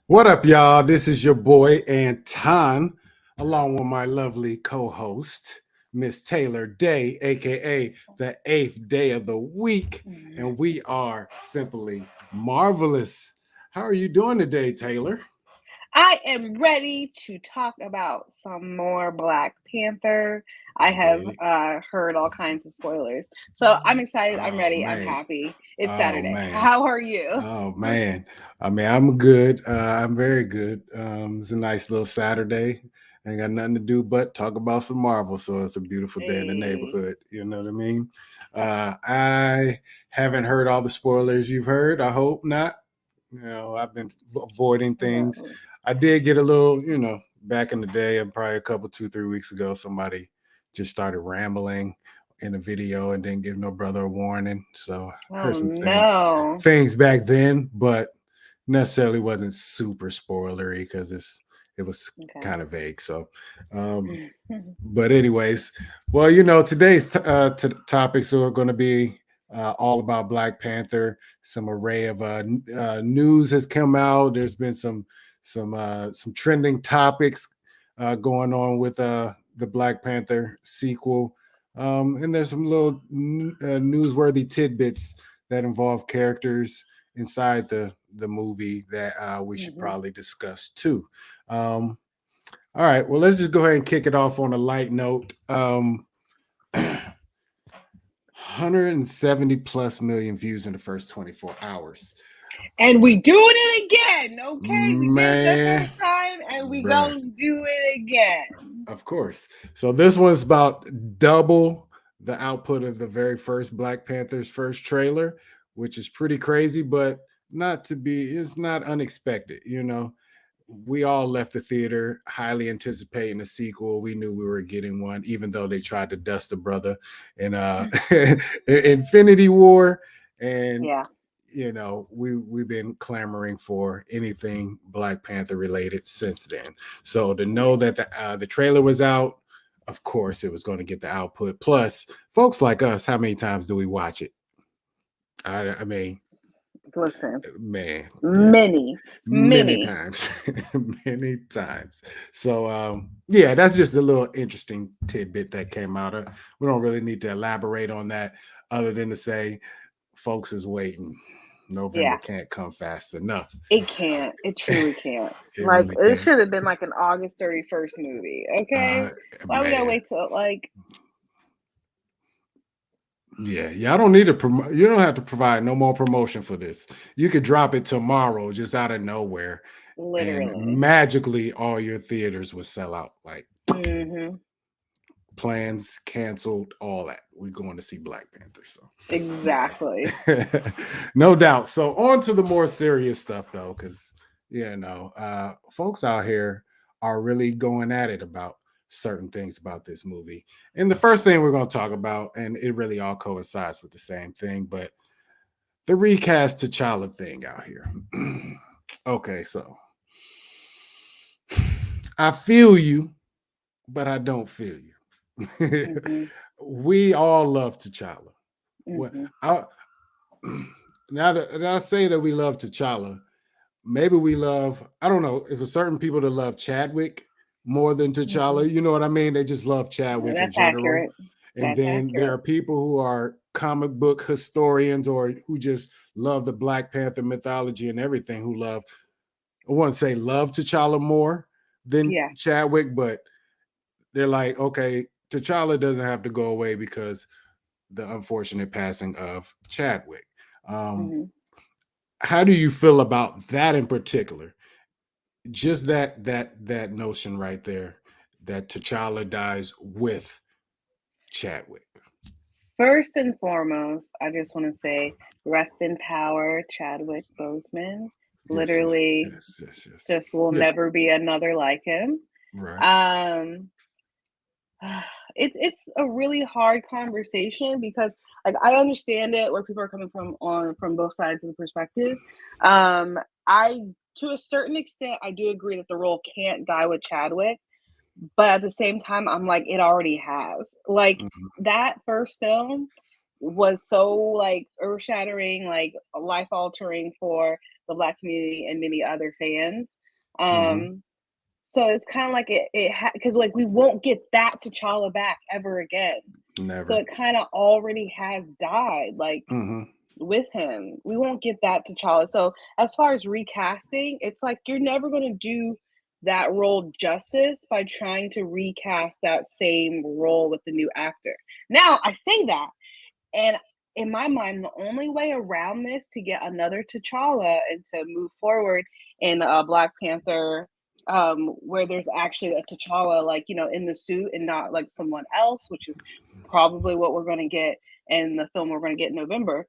What up, y'all? This is your boy Anton, along with my lovely co-host, Miss Taylor Day, aka the eighth day of the week, and we are simply marvelous. How are you doing today, Taylor? I am ready to talk about some more Black Panther. I have Dig. heard all kinds of spoilers. So I'm excited. I'm Oh ready. I'm man. happy. It's Oh Saturday. man. How are you? Oh man. I mean, I'm good. I'm very good. It's a nice little Saturday. Ain't got nothing to do but talk about some Marvel. So it's a beautiful day in the Hey. neighborhood. You know what I mean? I haven't heard all the spoilers you've heard. I hope not. I've been avoiding things. No. I did get a little, back in the day, probably a couple, 2, 3 weeks ago, somebody just started rambling in a video and didn't give no brother a warning. So I heard Oh some things no. things back then, but necessarily wasn't super spoilery because it was Okay. kind of vague. So, but anyways, well, today's topics are going to be all about Black Panther. Some array of news has come out. There's been some trending topics going on with the Black Panther sequel. And there's some little newsworthy tidbits that involve characters inside the movie that we should Mhm. probably discuss too. Um, all right, well, let's just go ahead and kick it off on a light note. 170 plus million views in the first 24 hours. And we doing it again. Okay, we did it the Man, first time, and we bruh, gonna do it again. of course. So this one's about double the output of the very first Black Panther's first trailer, which is pretty crazy, but it's not unexpected, we all left the theater highly anticipating a sequel. We knew we were getting one, even though they tried to dust the brother in Infinity War. And Yeah. we've been clamoring for anything Black Panther related since then. So to know that the trailer was out, of course it was going to get the output. Plus, folks like us, how many times do we watch it? I mean, Listen, man, yeah, many, many many. times. Many times. So yeah, that's just a little interesting tidbit that came out of. We don't really need to elaborate on that other than to say folks is waiting. November Yeah. can't come fast enough. It can't. It truly can't. It Like really it can't. should have been like an August 31st movie. Okay. uh Why we gotta Man, wait till like yeah, y'all don't need to you don't have to provide no more promotion for this. You could drop it tomorrow just out of nowhere, and literally? magically all your theaters would sell out. Like Mm-hmm. plans canceled, all that. We're going to see Black Panther. So, Exactly. no doubt. So, on to the more serious stuff, though, because, folks out here are really going at it about certain things about this movie. And the first thing we're going to talk about, and it really all coincides with the same thing, but the recast T'Challa thing out here. Okay, so I feel you, but I don't feel you. Mm-hmm. We all love T'Challa. Well, Mm-hmm. now that I say that we love T'Challa, maybe we love, I don't know, is there certain people that love Chadwick more than Mm-hmm. T'Challa? You know what I mean? They just love Chadwick in That's general. accurate. And That's then there accurate. are people who are comic book historians or who just love the Black Panther mythology and everything who love, I wouldn't say love T'Challa more than Yeah. Chadwick, but they're like, okay, T'Challa doesn't have to go away because the unfortunate passing of Chadwick. Um, Mm-hmm. how do you feel about that in particular? Just that notion right there that T'Challa dies with Chadwick. First and foremost, I just want to say rest in power, Chadwick Boseman. Yes, yes, Literally, yes, yes, yes. just will Yeah, never be another like him. right. Um, it's a really hard conversation because like I understand it where people are coming from both sides of the perspective. I to a certain extent I do agree that the role can't die with Chadwick, but at the same time I'm like it already has. Like Mhm. that first film was so like earth shattering, like life altering for the Black community and many other fans. Mm-hmm. So it's kind of like because like we won't get that T'Challa back ever again. So Never. it kind of already has died. Like Mm-hmm. with him. We won't get that T'Challa. So as far as recasting, it's like you're never going to do that role justice by trying to recast that same role with the new actor. Now, I say that, and in my mind, the only way around this to get another T'Challa and to move forward in Black Panther, where there's actually a T'Challa, like, you know, in the suit and not like someone else, which is probably what we're going to get in the film we're going to get in November,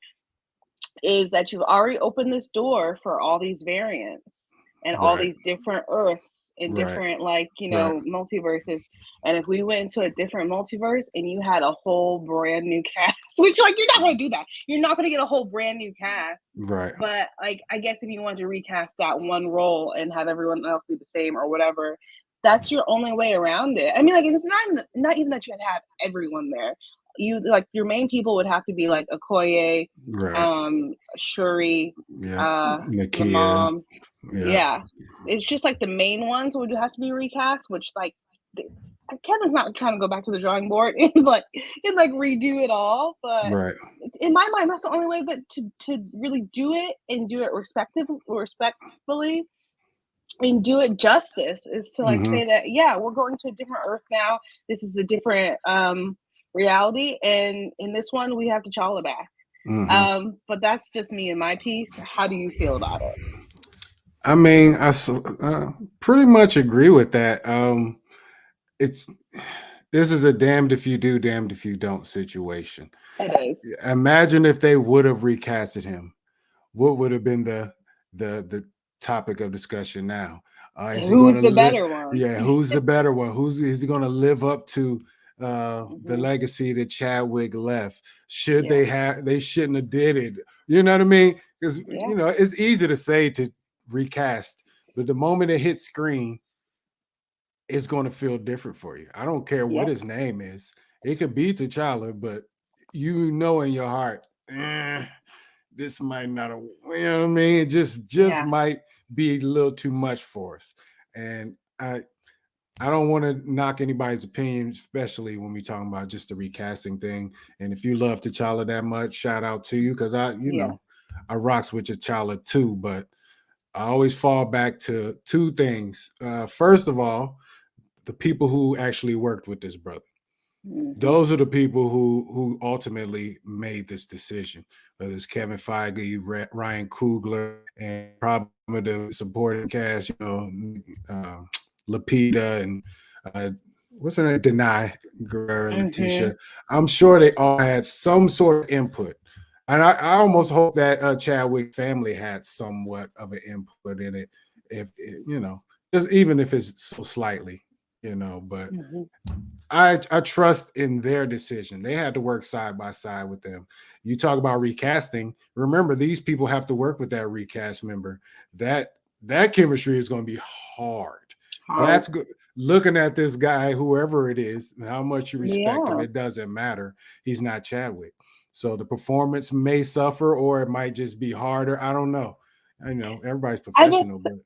is that you've already opened this door for all these variants and all Right. these different Earths and Right. different, like, you Right. know, multiverses. And if we went into a different multiverse and you had a whole brand new cast, which, like, you're not going to do that. You're not going to get a whole brand new cast. Right. But, like, I guess if you wanted to recast that one role and have everyone else be the same or whatever, that's your only way around it. I mean, like, it's not even that you had to have everyone there. You like your main people would have to be like Okoye, Right. Shuri, Yeah. the Nakia. mom. Yeah. Yeah, it's just like the main ones would have to be recast. Which like Kevin's not trying to go back to the drawing board and like redo it all. But Right. in my mind, that's the only way that to really do it and do it respectfully and do it justice is to like Mm-hmm. say that yeah, we're going to a different Earth now. This is a different reality, and in this one we have T'Challa back. Mm-hmm. But that's just me and my piece. How do you feel about it? I mean, pretty much agree with that. It's this is a damned if you do, damned if you don't situation. It is. Imagine if they would have recasted him. What would have been the topic of discussion now? Is he going Who's to the live? better one? Yeah, who's the better one? Who's is he going to live up to the Mm-hmm. legacy that Chadwick left? Should Yeah. they have? They shouldn't have did it. You know what I mean? Because Yeah. it's easy to say to recast, but the moment it hits screen, it's going to feel different for you. I don't care what Yep. his name is. It could be T'Challa, but you know in your heart, this might not have, you know what I mean? It just Yeah. might be a little too much for us. And I don't want to knock anybody's opinion, especially when we're talking about just the recasting thing. And if you love T'Challa that much, shout out to you because Yeah. I rocks with T'Challa too. But I always fall back to two things. First of all, the people who actually worked with this brother. Mm-hmm. Those are the people who ultimately made this decision. Whether it's Kevin Feige, Ryan Coogler, and probably the supporting cast, Lapita and what's her name, Denai Guerrero and Mm-hmm. Letitia. I'm sure they all had some sort of input, and I almost hope that Chadwick family had somewhat of an input in it, if just even if it's so slightly, but Mm-hmm. I trust in their decision. They had to work side by side with them. You talk about recasting. Remember, these people have to work with that recast member. That chemistry is going to be hard. Hard. That's good. Looking at this guy, whoever it is, and how much you respect him, Yeah. it doesn't matter. He's not Chadwick. So the performance may suffer, or it might just be harder. I don't know. I know everybody's I just professional, but it's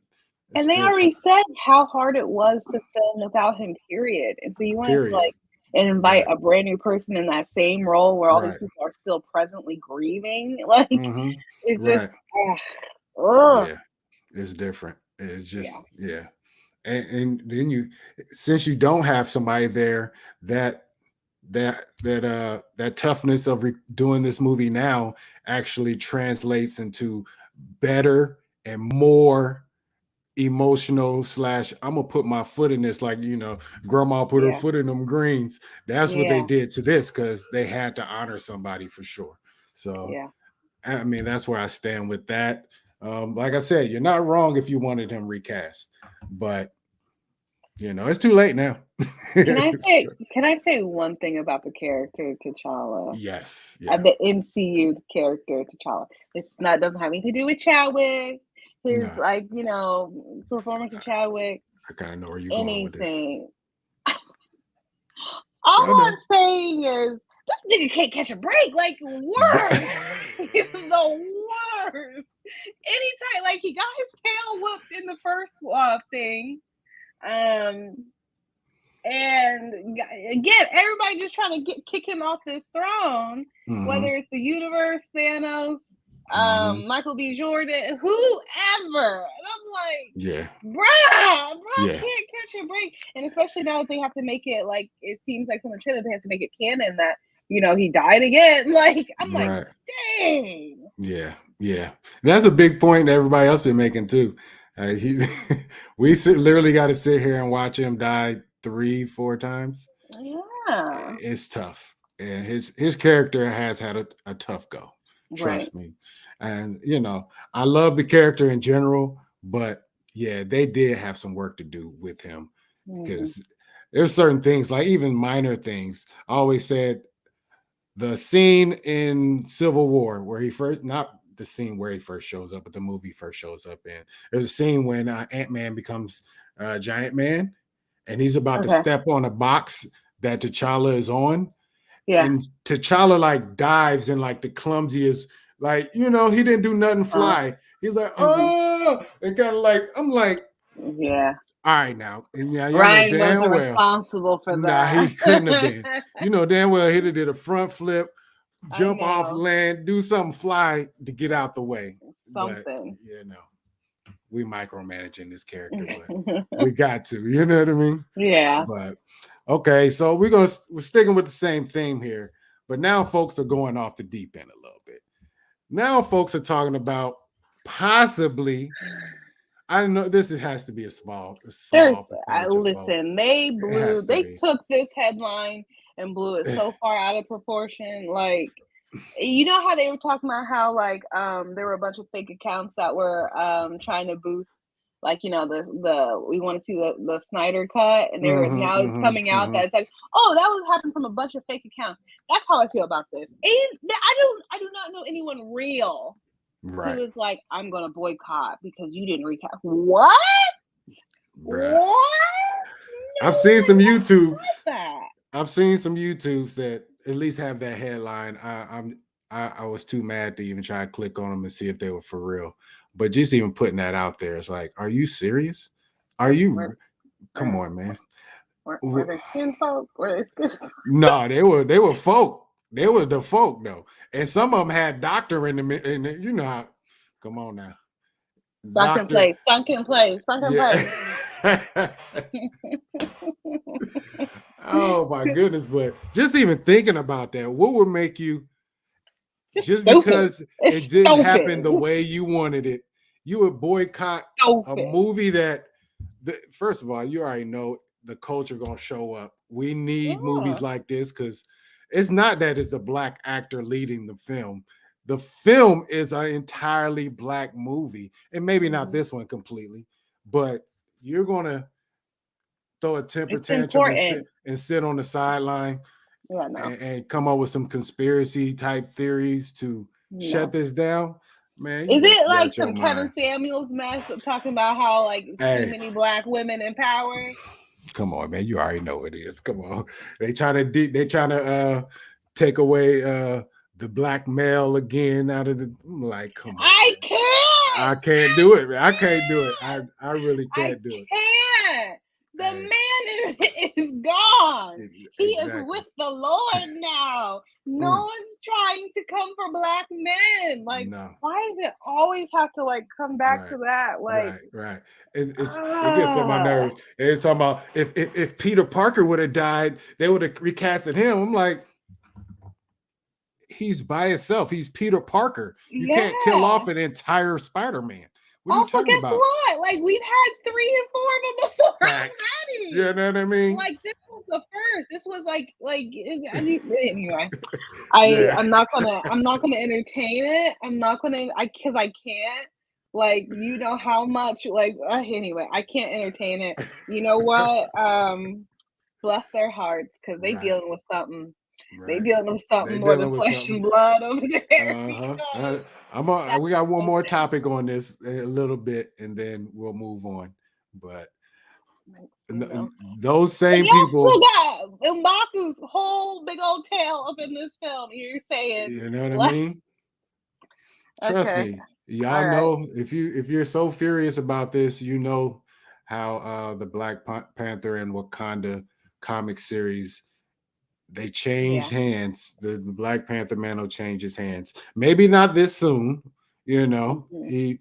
and they still already tough. said how hard it was to film without him, period. And so you wanted to Period. like and invite Right. a brand new person in that same role where all these Right. people are still presently grieving. Like Mm-hmm. it's just Right. ugh. Yeah. It's different. It's Yeah. just yeah. And then since you don't have somebody there that that toughness of doing this movie now actually translates into better and more emotional slash I'm gonna put my foot in this, like grandma put her Yeah. foot in them greens. That's what they Yeah. did to this because they had to honor somebody for sure. So Yeah. I mean, that's where I stand with that. Like I said, you're not wrong if you wanted him recast, but it's too late now. Can I say one thing about the character T'Challa? Yes, yeah, The MCU character T'Challa. It's not doesn't have anything to do with Chadwick, his no, like, performance of Chadwick, I kind of know where you're going with this. anything. All I know. I'm saying is this nigga can't catch a break. Like words. He's the Anytime, like he got his tail whooped in the first thing. And again, everybody just trying to kick him off this throne, whether it's the universe, Thanos, Michael B. Jordan, whoever. And I'm like, yeah, bruh, yeah, can't catch a break. And especially now that they have to make it like it seems like from the trailer they have to make it canon that he died again. Like I'm like, right. dang. Yeah, yeah. That's a big point that everybody else been making too. We literally got to sit here and watch him die 3-4 times. Yeah. It's tough, and his character has had a tough go. Trust me. And I love the character in general, but yeah, they did have some work to do with him because there's certain things, like even minor things. I always said the scene in Civil War where he first, not the scene where he first shows up, but the movie first shows up in. There's a scene when Ant-Man becomes Giant Man, and he's about to step on a box that T'Challa is on. Yeah. And T'Challa like dives in like the clumsiest, like, he didn't do nothing fly. He's like, oh, and kind of like, I'm like, yeah. All right now. And yeah, Ryan wasn't responsible for that. Nah, he couldn't have been. Damn well he'd have did a front flip, jump off land, do something, fly to get out the way. Something. But, we micromanaging this character, but we got to, you know what I mean? Yeah. But okay, so we're sticking with the same theme here, but now folks are going off the deep end a little bit. Now folks are talking about possibly, I don't know, this has to be a small percentage. Listen, they took this headline and blew it so far out of proportion. Like, you know how they were talking about how like there were a bunch of fake accounts that were trying to boost, like, the we want to see the Snyder cut, and now it's coming out that it's like, oh, that was happened from a bunch of fake accounts. That's how I feel about this. And I do not know anyone real who was like, I'm gonna boycott because you didn't recap. What? Bruh. What? No, I've seen some YouTubes. I've seen some YouTubes that at least have that headline. I was too mad to even try to click on them and see if they were for real. But just even putting that out there, it's like, are you serious? Are you? Come on, man. Were they skin folk? No, they were folk. They were the folk though, and some of them had doctor in them. And you know how? Come on now. Sunken place. Oh my goodness! But just even thinking about that, what would make you just because it didn't happen the way you wanted it, you would boycott a movie that, first of all, you already know the culture gonna show up. We need movies like this because it's not that it's the black actor leading the film. The film is an entirely black movie, and maybe not this one completely, but you're gonna throw a temper tantrum and sit on the sideline and come up with some conspiracy type theories to shut this down. Man, is it like some Kevin Samuels mess of talking about how like too many black women in power? Come on, man. You already know it is. Come on. They trying to take away the black male again out of the, like, come on. I can't do it, man. I can't do it. I really can't do it. The man is gone. He is with the Lord now. No one's trying to come for black men. Like, why does it always have to like come back to that? Like, right. It gets on my nerves. It's talking about if Peter Parker would have died, they would have recasted him. I'm like, he's by himself. He's Peter Parker. You can't kill off an entire Spider-Man. What are you talking about? What? Like, we've had 3 and 4 of them before already. You know what I mean? Like, this was the first. This was like anyway. I'm not gonna entertain it. Because I can't. Like, you know how much, like, anyway, I can't entertain it. You know what? Bless their hearts, because they dealing with something. They dealing with something more than flesh and blood over there. We got one more topic on this a little bit, and then we'll move on. But those same people still got M'Baku's whole big old tail up in this film. You're saying, you know what I mean? Trust me. Y'all All right. know if you're so furious about this, you know how the Black Panther and Wakanda comic series, they changed Yeah. hands. The Black Panther man will change his hands. Maybe not this soon, you know. Hmm. He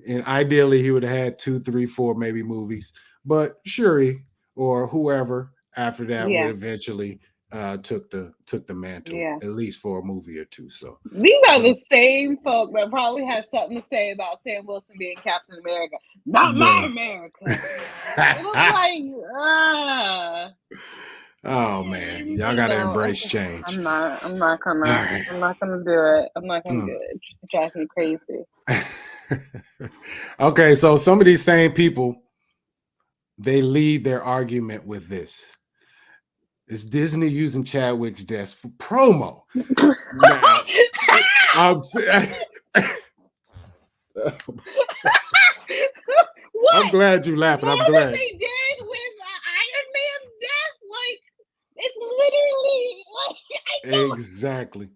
and ideally he would have had 2, 3, 4 maybe movies, but Shuri or whoever after that would Yeah. eventually took the mantle Yeah. at least for a movie or two. So, These are but the same folk that probably has something to say about Sam Wilson being Captain America. Not my the America. And I'm like, oh man, y'all you gotta know, embrace change. All right. I'm not gonna do it. I'm not gonna Mm. do it. It drives me crazy. Okay, so some of these same people, they lead their argument with this. Is Disney using Chadwick's death for promo? Now, I'm I'm What? glad you laughing. More I'm than glad. they did with Iron Man's death? Like, it's literally like I don't. Exactly.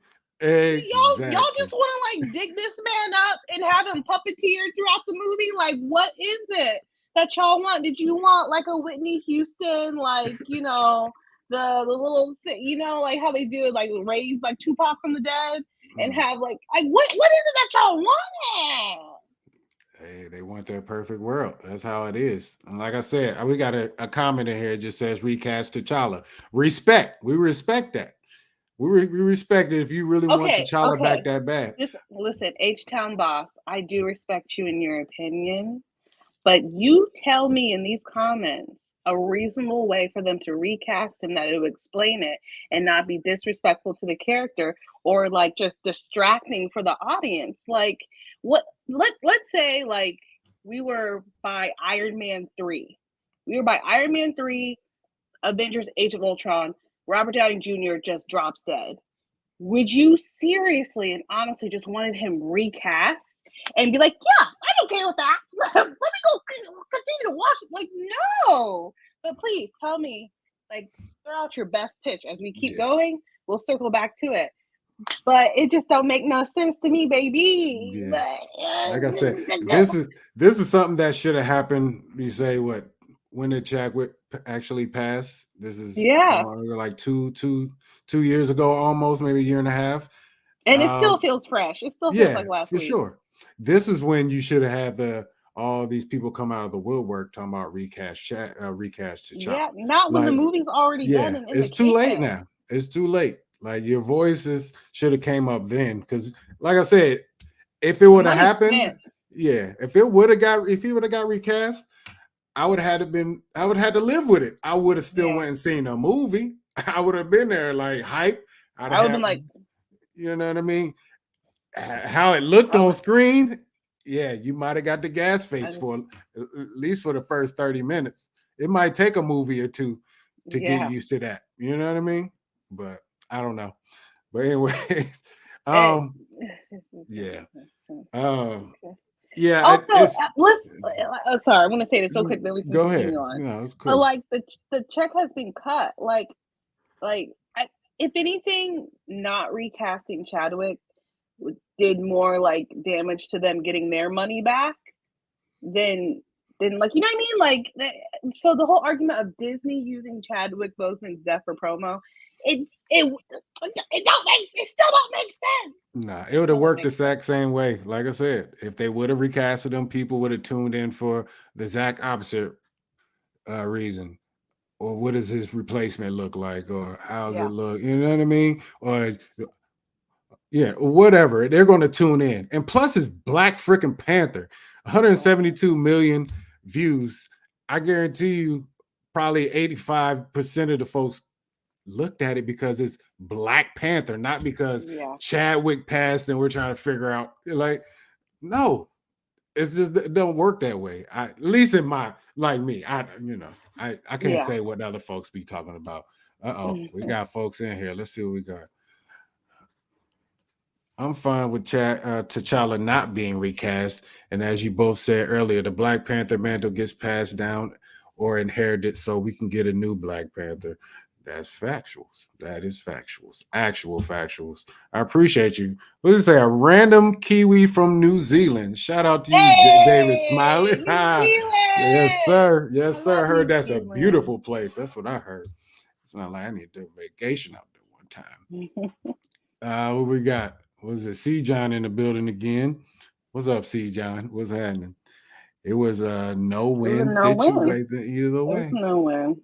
Y'all Exactly. just want to like dig this man up and have him puppeteer throughout the movie. Like, what is it that y'all want? Did you want like a Whitney Houston, like the little thing, like how they do it, like raise like Tupac from the dead and Mm. have like what is it that y'all want? Hey, they want their perfect world. That's how it is. And like I said, we got a comment in here. It just says recast T'Challa. Respect. We respect that. We respect it if you really want Okay, T'Challa back okay. that bad. Just listen, H Town boss. I do respect you and your opinion. But you tell me in these comments a reasonable way for them to recast him that it would explain it and not be disrespectful to the character or like just distracting for the audience. Like let's say like we were by Iron Man 3. We were by Iron Man 3, Avengers Age of Ultron, Robert Downey Jr. just drops dead. Would you seriously and honestly just wanted him recast and be like, yeah, I'm okay with that. Let me go continue to watch it. Like, no. But please tell me, like, throw out your best pitch as we keep Yeah. going. We'll circle back to it. But it just don't make no sense to me, baby. Yeah. But, Like I said, this is something that should have happened. You say what? When did Chadwick actually pass? This is yeah. going like 2 years ago, almost maybe a year and a half. And it still feels fresh. It still feels Yeah, like last for week. sure. This is when you should have had all these people come out of the woodwork talking about recast T'Challa. Yeah, not when the Like, movie's already done yeah, and in the it's too late can. now. It's too late. Like your voices should have came up then, because like I said, if it would have Money happened, spent. yeah, if he would have got recast, I would have had to live with it. I would have still Yeah. went and seen a movie. I would have been there like hype. I'd I would have have been had, like, you know what I mean? How it looked I on would, screen, yeah, you might have got the gas face I, for at least for the first 30 minutes. It might take a movie or two to get yeah. used to that. You know what I mean? But I don't know. But anyways, Eh, yeah. okay. Yeah, Also, it's sorry, I want to say this real quick, then we can go continue ahead. on. It's But cool. like the check has been cut. Like if anything, not recasting Chadwick did more like damage to them getting their money back than like, you know what I mean? So the whole argument of Disney using Chadwick Boseman's death for promo, it still don't make sense. Nah, it would have Still don't worked the make sense. exact same way. Like I said, if they would have recasted them, people would have tuned in for the exact opposite reason. Or what does his replacement look like? Or how's it Yeah. look? You know what I mean? Or yeah, whatever. They're going to tune in. And plus, it's Black freaking Panther, Mm-hmm. 172 million views. I guarantee you, probably 85% of the folks looked at it because it's Black Panther, not because Yeah. Chadwick passed and we're trying to figure out. Like, no, it's just it don't work that way. At least in my like me, I can't Yeah. say what other folks be talking about. We got folks in here. Let's see what we got. I'm fine with T'Challa not being recast, and as you both said earlier, the Black Panther mantle gets passed down or inherited, so we can get a new Black Panther. That's factuals. That is factuals. Actual factuals. I appreciate you. Let's say a random Kiwi from New Zealand. Shout out to you, David Smiley. Hey, New Yes, Zealand. sir. I Yes, sir. I love heard New that's a Zealand. beautiful place. That's what I heard. It's not like I need to do a vacation out there one time. What we got? Was it C John in the building again? What's up, C John? What's happening? It was a It was a no-win no win. situation either It was way. a no win.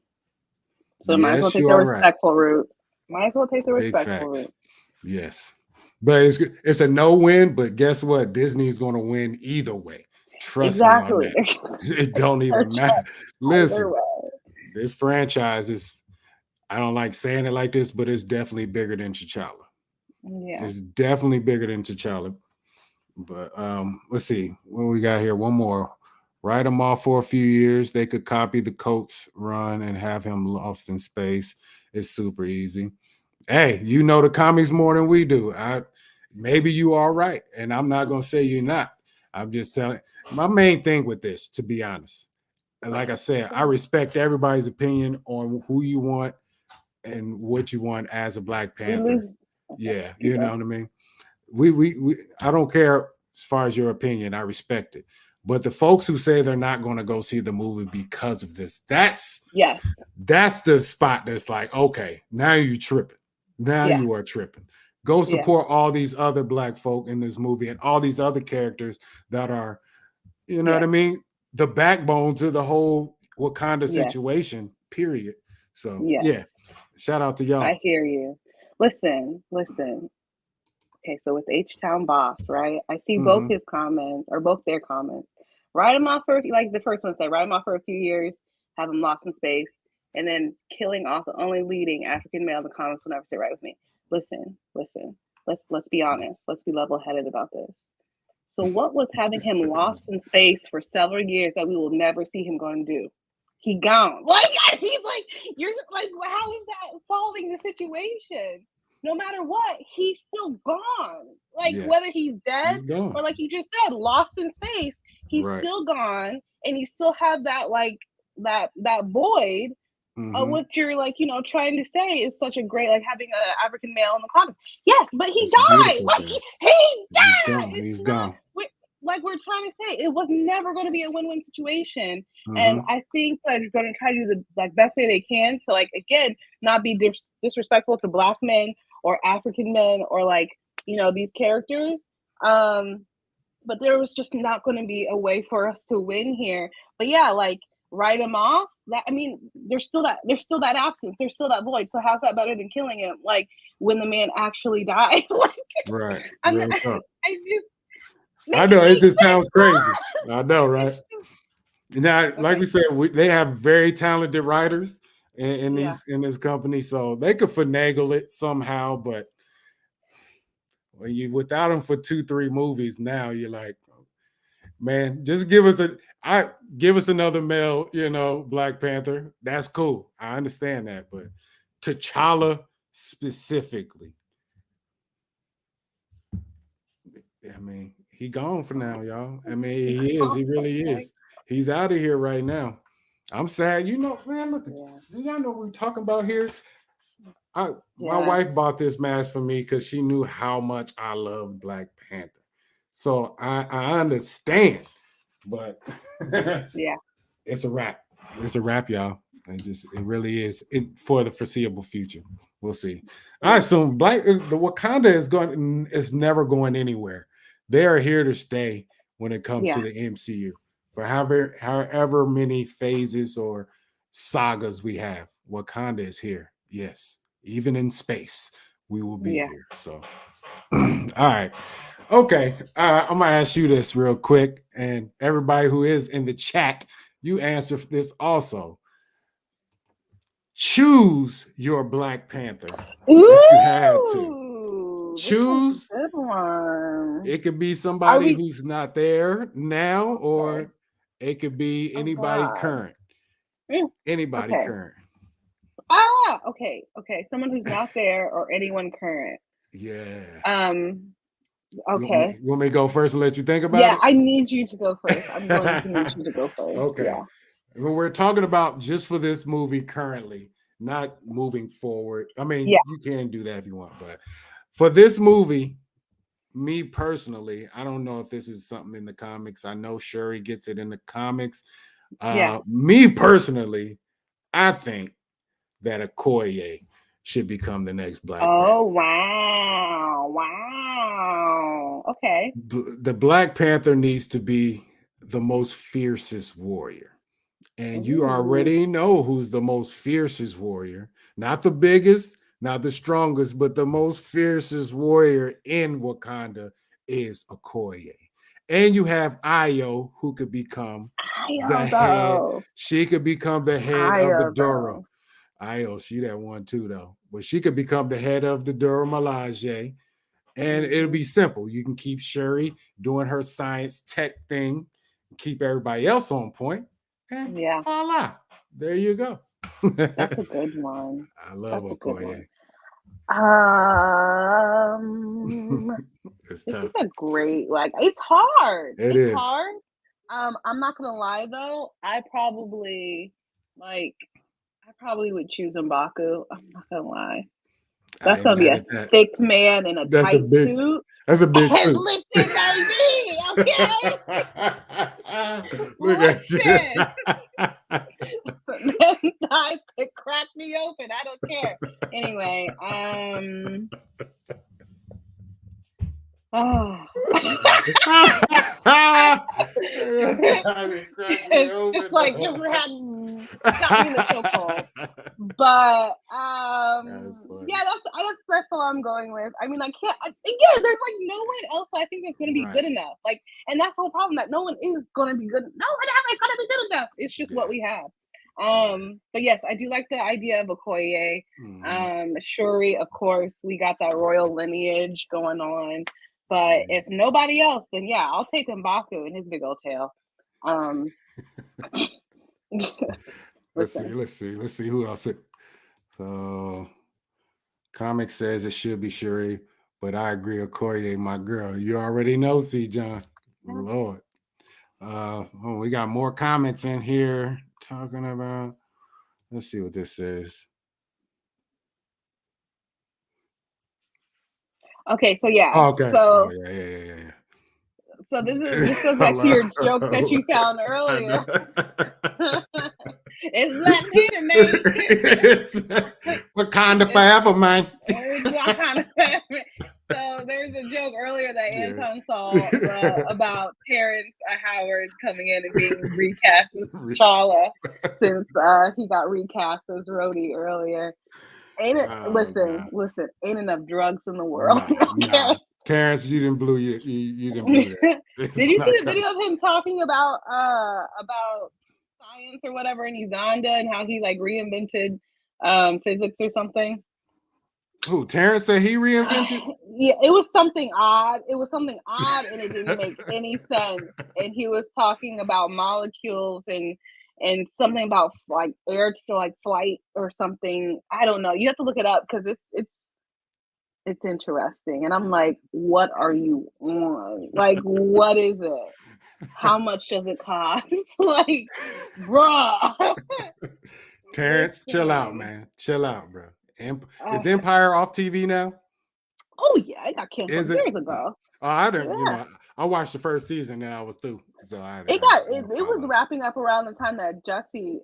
So might as well Yes, take you the are right. respectful route. Might as well take the Big respectful facts. route. Yes. But it's a no-win, but guess what? Disney's going to win either way. Trust me on Exactly. that. It don't They're even just matter. either Listen, way. this franchise is, I don't like saying it like this, but it's definitely bigger than T'Challa. Yeah. It's definitely bigger than T'Challa. But let's see what we got here. One more. Write him off for a few years. They could copy the Colts run and have him lost in space. It's super easy. Hey, you know the comics more than we do. Maybe you are right, and I'm not gonna say you're not. I'm just saying my main thing with this, to be honest. Like I said, I respect everybody's opinion on who you want and what you want as a Black We lose. Panther. Okay. Yeah, Keep you know going. what I mean. We I don't care as far as your opinion. I respect it. But the folks who say they're not going to go see the movie because of this, Yes. that's the spot that's like, okay, now you tripping. Now Yeah. you are tripping. Go Yeah. support all these other Black folk in this movie and all these other characters that are, you know what Yeah. I mean? The backbone to the whole Wakanda Yeah. situation, period. So, Yeah. yeah, shout out to y'all. I hear you. Listen. Okay, so with H Town Boss, right? I see both Mm-hmm. his comments or both their comments. Write him off for like the first one said, write him off for a few years, have him lost in space, and then killing off the only leading African male in the comments will never sit right with me. Listen. Let's be honest. Let's be level headed about this. So what was having him lost in space for several years that we will never see him going to do? He gone. Like he's like, you're like, how is that solving the situation? No matter what, he's still gone. Like Yeah, whether he's dead he's gone. or like you just said, lost in space, he's Right. still gone, and he still have that like that void of Mm-hmm. what you're like, trying to say is such a great like having an African male in the comics. Yes, but he It's a died. beautiful Like thing. he He's died. gone. It's He's not gone. like we're trying to say. It was never going to be a win-win situation, and Mm-hmm. I think that they're going to try to do the like best way they can to like again not be disrespectful to Black men or African men or like these characters. But there was just not going to be a way for us to win here. But yeah, like write him off. That I mean, there's still that absence. There's still that void. So how's that better than killing him? Like when the man actually died. Like Right. I'm, Real talk. I just I make know it it make just sense. sounds crazy. I know, right? It's just, Now, like we okay. said, they have very talented writers Yeah. in this company, so they could finagle it somehow. But when you without them for 2-3 movies, now you're like, man, just give us another male, Black Panther. That's cool. I understand that, but T'Challa specifically, I mean, he gone for now, y'all. I mean, he is. He really Okay. is. He's out of here right now. I'm sad. Man, look at Yeah. do y'all know what we're talking about here? My Yeah. wife bought this mask for me because she knew how much I loved Black Panther. So I understand, but Yeah. it's a wrap. It's a wrap, y'all. It really is for the foreseeable future. We'll see. I assume the Wakanda is never going anywhere. They are here to stay when it comes to Yeah. the MCU for however many phases or sagas we have. Wakanda is here. Yes, even in space, we will be Yeah. here. So, all right. Okay, I'm gonna ask you this real quick, and everybody who is in the chat, you answer this also. Choose your Black Panther if you had to. Ooh, this one's Choose. a good one. It could be Are somebody we who's not there now, okay? or it could be Oh anybody God. current. Mm, Anybody okay. current. Okay. Someone who's not there or anyone current. Yeah. Okay. You want me to go first and let you think about Yeah, it? I need you to go first. I'm going to need you to go first. Okay. Yeah. Well, we're talking about just for this movie currently. not moving forward. I mean, Yeah, you can do that if you want, but for this movie, me personally, I don't know if this is something in the comics. I know Shuri gets it in the comics. yeah. Me personally, I think that Okoye should become the next Black Panther. Oh wow, wow. Okay. The Black Panther needs to be the most fiercest warrior. And you Ooh, already know who's the most fiercest warrior. Not the biggest, not the strongest, but the most fiercest warrior in Wakanda is Okoye. And you have Ayo, who could become the Io head. though. She could become the head of the Io Dora. though. Ayo, she that one too, though. But she could become the head of the Dora Milaje. And it'll Hmm. be simple. You can keep Shuri doing her science tech thing, keep everybody else on point, and Yeah, voila, there you go. that's a good one. I love That's a good one. Okoye. Um, It's this is tough. a great like. It's hard. It It's is. hard. I'm not gonna lie though. Like. I probably would choose M'Baku. I'm not gonna lie. I That's ain't gonna be mad a at that. thick man in a That's a tight big. suit. That's a big And suit. listen, baby, okay? Look at you. Listen. Them thighs could crack me open. I don't care. Anyway, oh. It's like just had got me in the chokehold. But yeah, that's all I'm going with. I mean, I can't again. There's like no one else I think that's going to be Right. good enough. Like, and that's the whole problem that no one is going to be good. No one ever is going to be good enough. It's just what we have. But yes, I do like the idea of Okoye. Shuri, of course, we got that royal lineage going on. But if nobody else, then yeah, I'll take M'Baku and his big old tail. Let's Listen. see who else. So, comic says it should be Shuri, but I agree. Okoye, my girl. You already know, C. John. Lord. We got more comments in here talking about. Let's see what this says. Okay, so yeah. Oh, okay. So Yeah. so this goes back to your joke that you found earlier. It's Black Panther, man. Wakanda Forever, man. It's Wakanda Forever. So there's a joke earlier that Anton saw about Terrence Howard coming in and being recast as T'Challa since he got recast as Rhodey earlier. Ain't it? Listen. Ain't enough drugs in the world. Nah. Terrence, you didn't blow you didn't blow that. Did you see the video of him talking about science or whatever in Uganda and how he like reinvented physics or something? Who, Terrence said he reinvented? Yeah, it was something odd. It was something odd and it didn't make any sense. And he was talking about molecules and something about like air to like flight or something. I don't know. You have to look it up because it's interesting. And I'm like, what are you on? Like, what is it? How much does it cost? Like, bruh. Terrence, chill out, man. Chill out, bro. Is Empire off TV now? Oh yeah, it got canceled Is it? years ago. Oh, I didn't. I watched the first season and I was through. So It was wrapping up around the time that Jesse,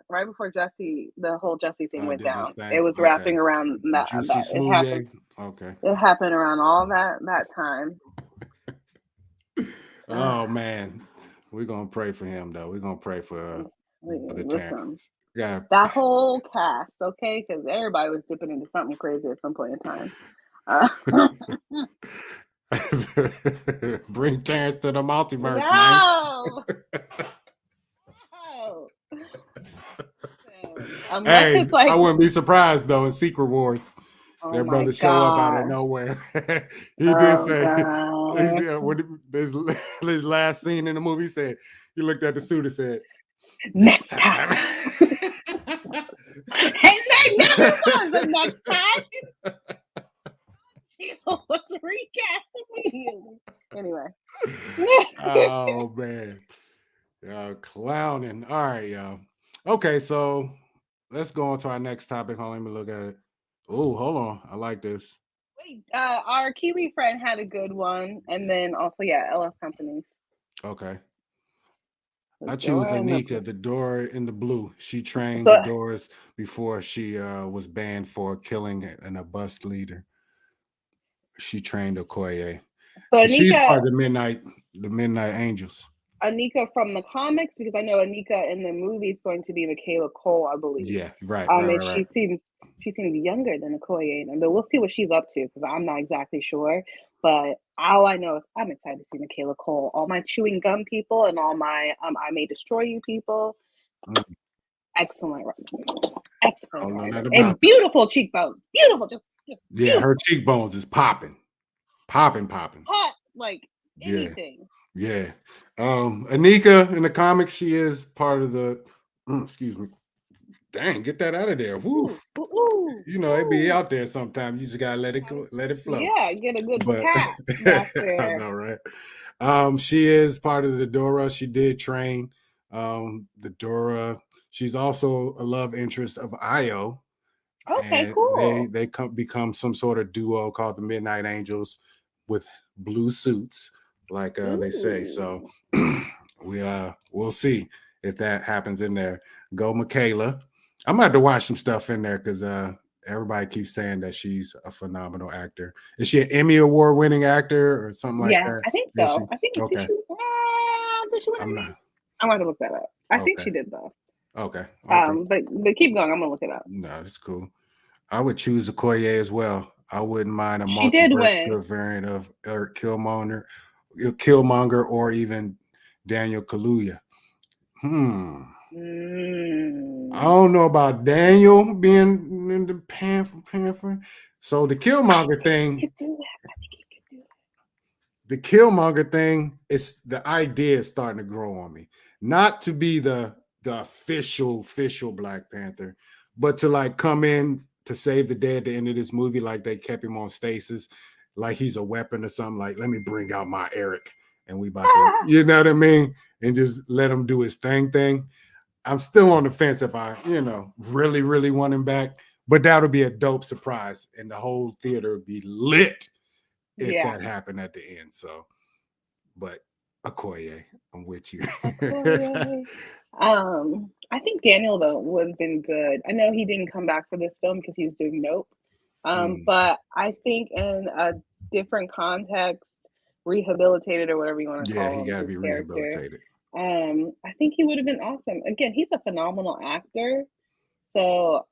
right before Jesse, the whole Jesse thing went down. It was wrapping around that. It happened. Okay. It happened around all that time. Oh man, we're gonna pray for him though. We're gonna pray for the Terrence. Yeah, that whole cast, okay, because everybody was dipping into something crazy at some point in time. Bring Terrence to the multiverse, no! No. Hey, I wouldn't be surprised though in Secret Wars. Their brother show up out of nowhere. He did say when his last scene in the movie said he looked at the suit and said, "Next time." And they never was the next time. He was recast immediately. Anyway. Oh man. Y'all clowning. All right, y'all. Okay, so let's go on to our next topic. Hold on, let me look at it. Oh, hold on. I like this. Wait, our Kiwi friend had a good one, and then also LF Companies. Okay. The I choose door and the Anika, the Dora in the blue. She trained the so Doors before she was banned for killing a bus leader. She trained Okoye. so And she's Anika part of the Midnight Angels. Anika from the comics, because I know Anika in the movie is going to be Michaela Cole, I believe. Yeah, right, right, And right, right. she seems younger than Okoye, but we'll see what she's up to because I'm not exactly sure. But all I know is I'm excited to see Michaela Cole. All my chewing gum people and all my I may destroy you people. Mm, Excellent, I excellent don't know writer nothing about and beautiful cheekbones. Beautiful, just yeah, her beautiful. cheekbones is popping. Popping, popping. Hot like Yeah. anything. Yeah. Anika in the comics, she is part of the excuse me. Dang, get that out of there. Woo. Ooh, ooh, ooh, You know, it be ooh. out there sometimes. You just gotta let it go, let it flow. Yeah, get a good But pat back I there. know, right? She is part of the Dora. She did train the Dora. She's also a love interest of Io, Okay, and cool. they become some sort of duo called the Midnight Angels with blue suits, like they say. So Ooh. we'll see if that happens in there. Go Michaela. I'm about to watch some stuff in there because everybody keeps saying that she's a phenomenal actor. Is she an Emmy Award winning actor or something like Yeah, that? I think Is she? so. I think Okay. did she win an I'm Emmy? not. I'm going to look that up. I think Okay. she did though. Okay. Okay. But keep going. I'm gonna look it up. No, it's cool. I would choose Okoye as well. I wouldn't mind a She did multiverse win. variant of Eric Killmonger, or even Daniel Kaluuya. I Mm. don't know about Daniel being in the Panther. So I Killmonger think he thing, could do that. I think he could do the Killmonger thing is the idea is starting to grow on me. Not to be the official Black Panther, but to like come in to save the day at the end of this movie, like they kept him on stasis, like he's a weapon or something. Like, let me bring out my Eric, and we about to, that. you know what I mean, and just let him do his thing. I'm still on the fence if I, really want him back, but that'll be a dope surprise, and the whole theater would be lit if Yeah. that happened at the end. So, but Okoye, I'm with you. Okoye. I think Daniel though would have been good. I know he didn't come back for this film because he was doing Nope. Mm, But I think in a different context, rehabilitated or whatever you want to yeah, call he him, got to his be character. rehabilitated. I think he would have been awesome. Again, he's a phenomenal actor. So,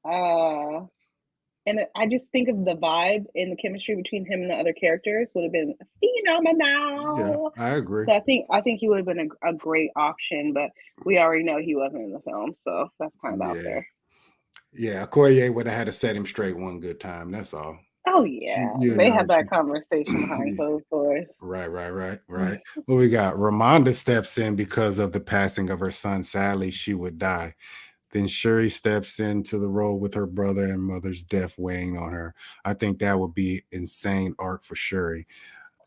and I just think of the vibe and the chemistry between him and the other characters would have been Yeah, phenomenal. I agree. So I think he would have been a great option, but we already know he wasn't in the film, so that's kind of out Yeah, there. yeah. Okoye would have had to set him straight one good time. That's all. Oh She, yeah, they had she, that conversation behind closed doors. right. Well, we got Ramonda steps in because of the passing of her son. Sadly, she would die. Then Shuri steps into the role with her brother and mother's death weighing on her. I think that would be insane arc for Shuri.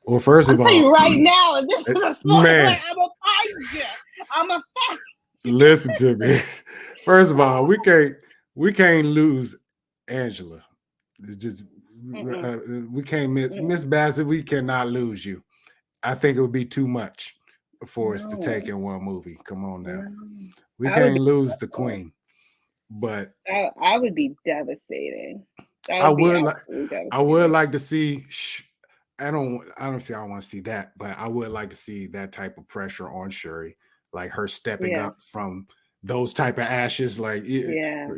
Well, first I'm of telling all, you right now, and this is a spoiler. man, I'm a find you. I'm a find you. listen to me. First of all, we can't lose Angela. It's just Mm-mm, we can't Miss mm-mm. Bassett. We cannot lose you. I think it would be too much for us to take No, in one movie. Come on now, no. we I would can't be. lose the queen. But I would be devastating. That I would be would like absolutely I would devastating. like to see. I don't think I want to see that, but I would like to see that type of pressure on Shuri, like her stepping Yeah, up from those type of ashes. Like yeah.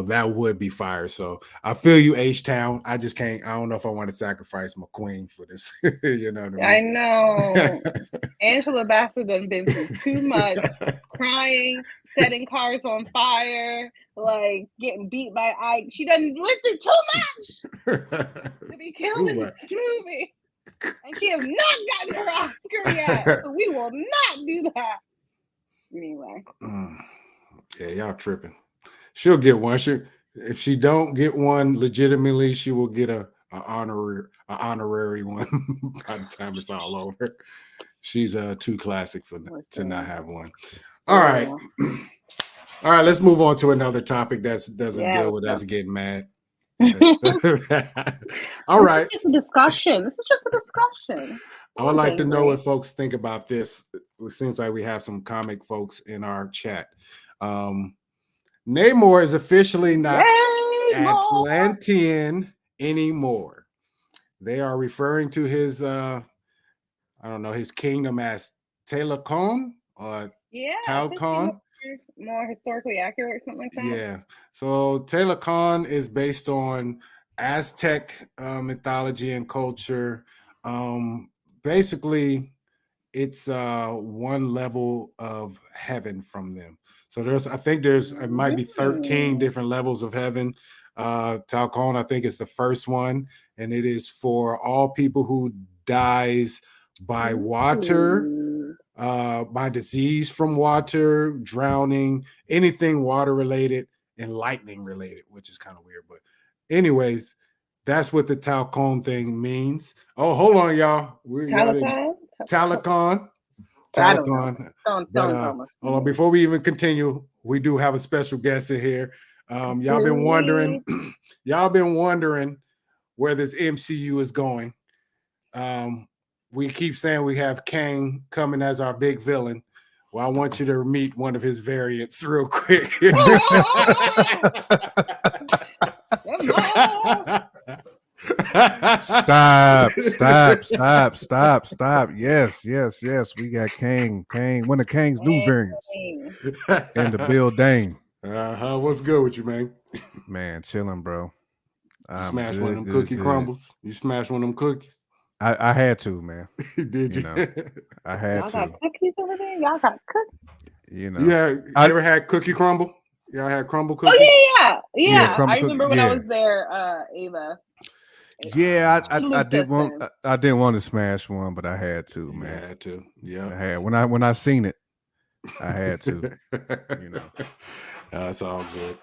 that would be fire. So I feel you, H Town. I just can't. I don't know if I want to sacrifice my queen for this. You know what I I mean? know. Angela Bassett done been through too much, crying, setting cars on fire, like getting beat by Ike. She done went through too much to be killed Too in this much. movie, and she has not gotten her Oscar yet. So we will not do that anyway. Mm, yeah, y'all tripping. She'll get one. If she don't get one legitimately, she will get a honorary one by the time it's all over. She's too classic to not Listen, have one. All right. yeah. All right, let's move on to another topic that doesn't Yeah, deal let's with go. us getting mad. This All is right. just a discussion. This is just a discussion. I No would one's like to know angry. what folks think about this. It seems like we have some comic folks in our chat. Um, Namor is officially not Yay, more. Atlantean anymore. They are referring to his I don't know, his kingdom as Telekon or Yeah, I think Talcon. more historically accurate or something like that. Yeah. So Telekon is based on Aztec mythology and culture. Basically, it's one level of heaven from them. So I think it might be 13 Mm. different levels of heaven. Talcon, I think, is the first one, and it is for all people who dies by water, Ooh. by disease from water, drowning, anything water related, and lightning related, which is kind of weird. But, anyways, that's what the Talcon thing means. Oh, hold on, y'all. Y'all didn't. Talcon? Talcon. I don't know. Talcon. But Don't tell us. hold on, before we even continue, we do have a special guest in here. Y'all Do been wondering, we? y'all been wondering where this MCU is going. We keep saying we have Kang coming as our big villain. Well, I want you to meet one of his variants real quick. Stop. Yes. We got Kang. One of Kang's new variants in the building. What's good with you, man? Man, chilling, bro. You smashed one of them cookie crumbles. You smashed one of them cookies. I had to, man. Did you? I had Y'all to. got cookies over there? Y'all got cookies? You ever had cookie crumble? Y'all had crumble cookies? Oh yeah. crumble I remember when I was there, Ava. Yeah, I did want. I didn't want to smash one, but I had to, man. You had to. Yeah. I had when I seen it, I had to. That's all good.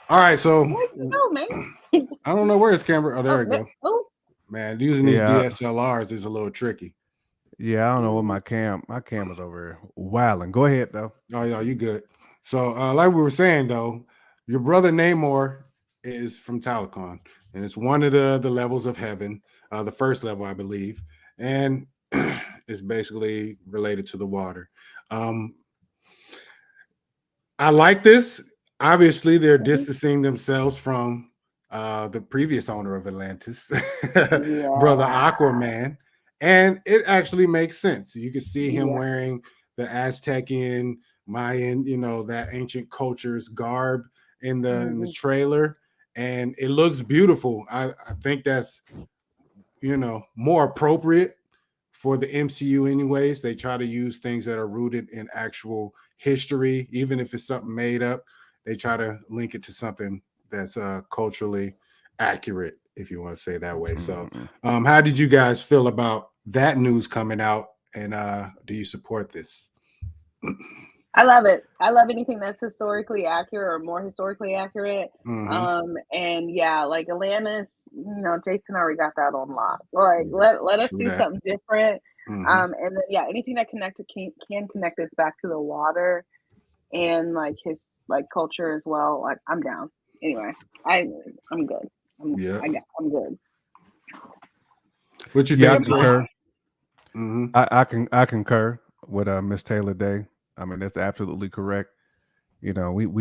All right, so where'd you go, man? I don't know where his camera. Oh, there we go. Oh. Man, using these DSLRs is a little tricky. Yeah, I don't know what my camera's over here wilding. Go ahead though. Oh yeah, you good. So like we were saying though, your brother Namor is from Talcon, and it's one of the levels of heaven, the first level, I believe, and it's basically related to the water. I like this. Obviously, they're distancing themselves from the previous owner of Atlantis, brother Aquaman, and it actually makes sense. You can see him wearing the Aztecian, Mayan, that ancient culture's garb in the trailer, and it looks beautiful. I think that's more appropriate for the MCU anyways. They try to use things that are rooted in actual history, even if it's something made up. They try to link it to something that's culturally accurate, if you want to say it that way. So how did you guys feel about that news coming out, and do you support this? I love it. I love anything that's historically accurate or more historically accurate. And yeah, like Atlantis, Jason already got that on lock. Like let us do something different. And then anything that can connect us back to the water and like his culture as well. Like I'm down. Anyway, I'm good. I'm good. What you think? I concur. I concur with Miss Taylor Day. I mean, that's absolutely correct. We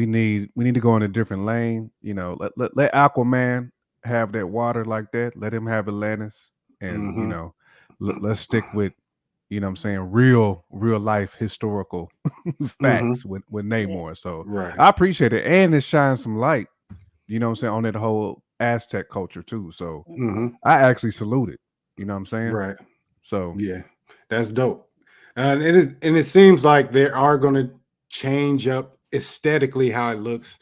need to go in a different lane. Let Aquaman have that water like that. Let him have Atlantis, and let's stick with what I'm saying, real life historical facts with Namor. So I appreciate it, and it shines some light. What I'm saying, on that whole Aztec culture too. So I actually salute it. You know what I'm saying? Right. So yeah, that's dope. And it seems like they are going to change up aesthetically how it looks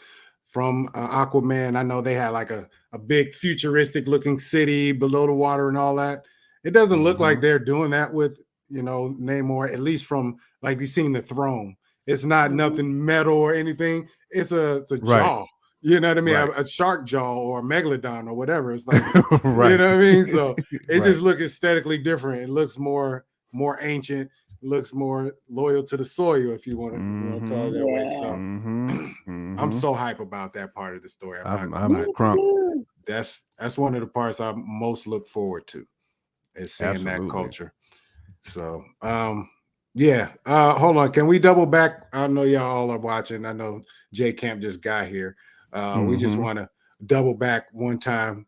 from Aquaman. I know they had like a big futuristic looking city below the water and all that. It doesn't look like they're doing that with Namor, at least from like you've seen the throne. It's not nothing metal or anything. It's a jaw. You know what I mean? A shark jaw or a megalodon or whatever. It's like, you know what I mean? So it just looks aesthetically different. It looks more ancient, looks more loyal to the soil, if you want to call it that way. So I'm so hype about that part of the story. I'm not gonna lie. crunk. That's one of the parts I most look forward to, is seeing that culture. So yeah. Hold on. Can we double back? I know y'all all are watching. I know J Camp just got here. We just want to double back one time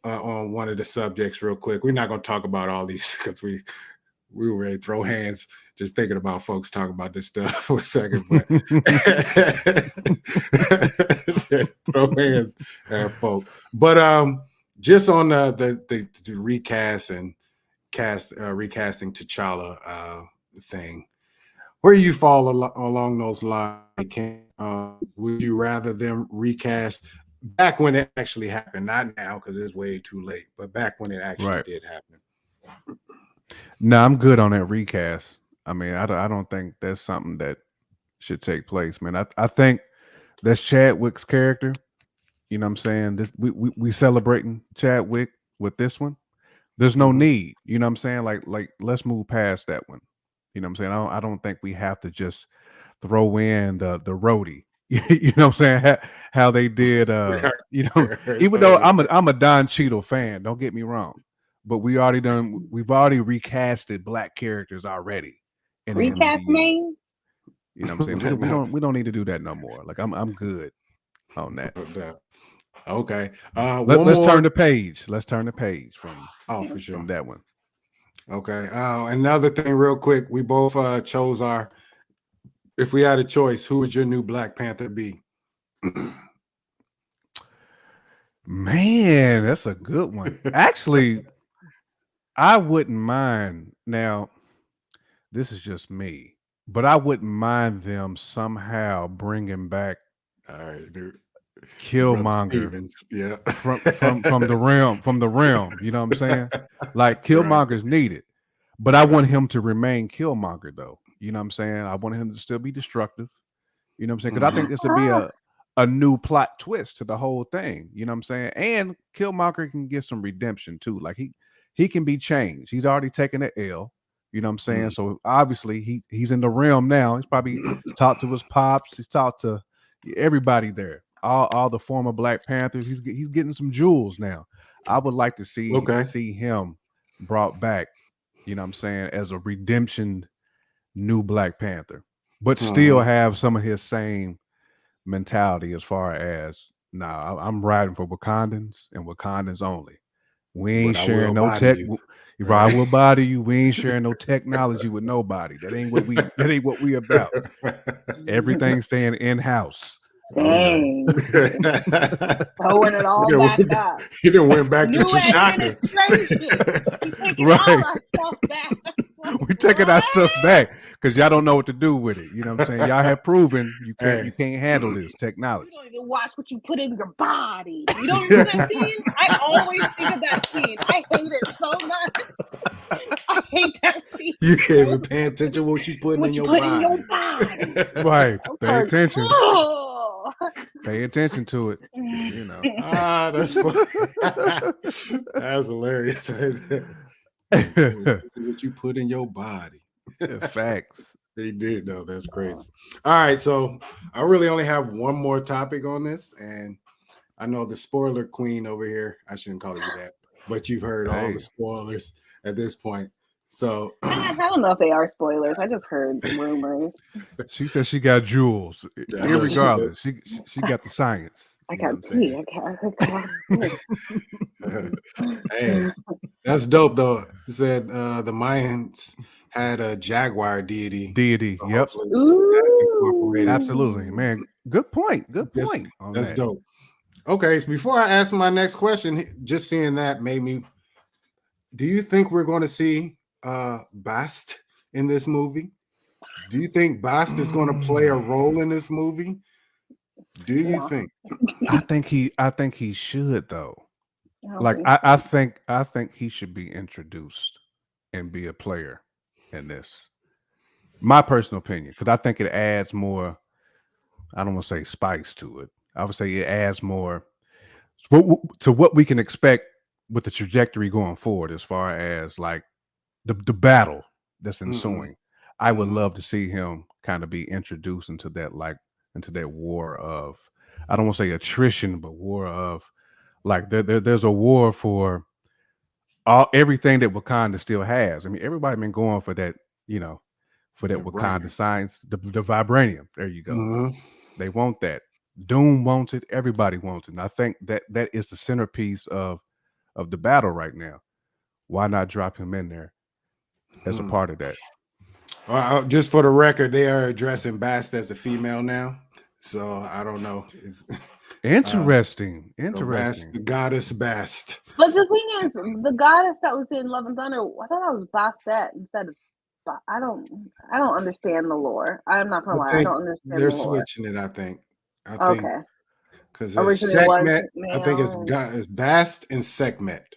on one of the subjects real quick. We're not going to talk about all these because we were ready to throw hands just thinking about folks talking about this stuff for a second. But throw hands at folk. But just on the recast and recasting T'Challa thing, where you fall along those lines? Would you rather them recast back when it actually happened, not now because it's way too late, but back when it actually did happen? No, I'm good on that recast. I mean, I don't think that's something that should take place, man. I think that's Chadwick's character. You know what I'm saying? This we celebrating Chadwick with this one. There's no need. You know what I'm saying? Like let's move past that one. You know what I'm saying? I don't think we have to just throw in the roadie. You know what I'm saying? How they did you know, even though I'm a Don Cheadle fan, don't get me wrong. But we've already recasted black characters already in the Recast MCU. me. You know what I'm saying? We don't need to do that no more. Like I'm good on that. Okay. Let's turn the page. Let's turn the page from for sure from that one. Okay. Another thing real quick. We both chose our, if we had a choice, who would your new Black Panther be? Man, that's a good one. Actually, I wouldn't mind. Now, this is just me, but I wouldn't mind them somehow bringing back all right, dude. Killmonger from the realm. You know what I'm saying? Like Killmonger's needed, but I want him to remain Killmonger though. You know what I'm saying? I want him to still be destructive. You know what I'm saying? Because I think this would be a new plot twist to the whole thing. You know what I'm saying? And Killmonger can get some redemption too. Like he can be changed. He's already taken an L. You know what I'm saying? So obviously he's in the realm now. He's probably talked to his pops. He's talked to everybody there. All the former Black Panthers. He's getting some jewels now. I would like to see him brought back. You know what I'm saying? As a redemption new Black Panther, but still have some of his same mentality as far as I'm riding for Wakandans and Wakandans only. We ain't sharing no tech. I will body you. We ain't sharing no technology with nobody. That ain't what we about. Everything staying in house. Dang. Throwing it all back up. He didn't went back to New administration. Taking all our stuff back. We taking our stuff back because y'all don't know what to do with it. You know what I'm saying? Y'all have proven you can't handle this technology. You don't even watch what you put in your body. You don't remember that scene? I always think of that scene. I hate it so much. I hate that scene. You can't even pay attention to what you put in your body. Right. Pay attention. Pay attention to it. You know. That's funny. That's hilarious. What you put in your body. Facts. They did though. That's crazy. All right, so I really only have one more topic on this, and I know the spoiler queen over here. I shouldn't call you that, but you've heard all the spoilers at this point. So I don't know if they are spoilers. I just heard rumors. She said she got jewels. Irregardless, she got the science. I got tea. Hey, that's dope though. He said the Mayans had a jaguar deity. Yep. Absolutely, man. Good point. That's dope. Okay, so before I ask my next question, just seeing that made me. Do you think we're going to see Bast in this movie? Do you think Bast is going to play a role in this movie? Do you think? I think he should though. Like I think he should be introduced and be a player in this. My personal opinion, because I think it adds more. I don't want to say spice to it. I would say it adds more to what we can expect with the trajectory going forward, as far as like the battle that's ensuing. I would love to see him kind of be introduced into that war of, I don't want to say attrition, but war of like there's a war for everything that Wakanda still has. I mean, everybody been going for that, for that Wakanda science, the vibranium. There you go. They want that. Doom wants it. Everybody wants it. And I think that is the centerpiece of the battle right now. Why not drop him in there as a part of that? Just for the record, they are addressing Bast as a female now. So I don't know if Interesting. Bast, the goddess Bast. But the thing is, the goddess that was in Love and Thunder, I thought that was Bastet instead of. I don't understand the lore. I'm not gonna lie, I don't understand. They're the lore. switching it. I think. Okay. Because Originally I think it's Bast and Sekhmet.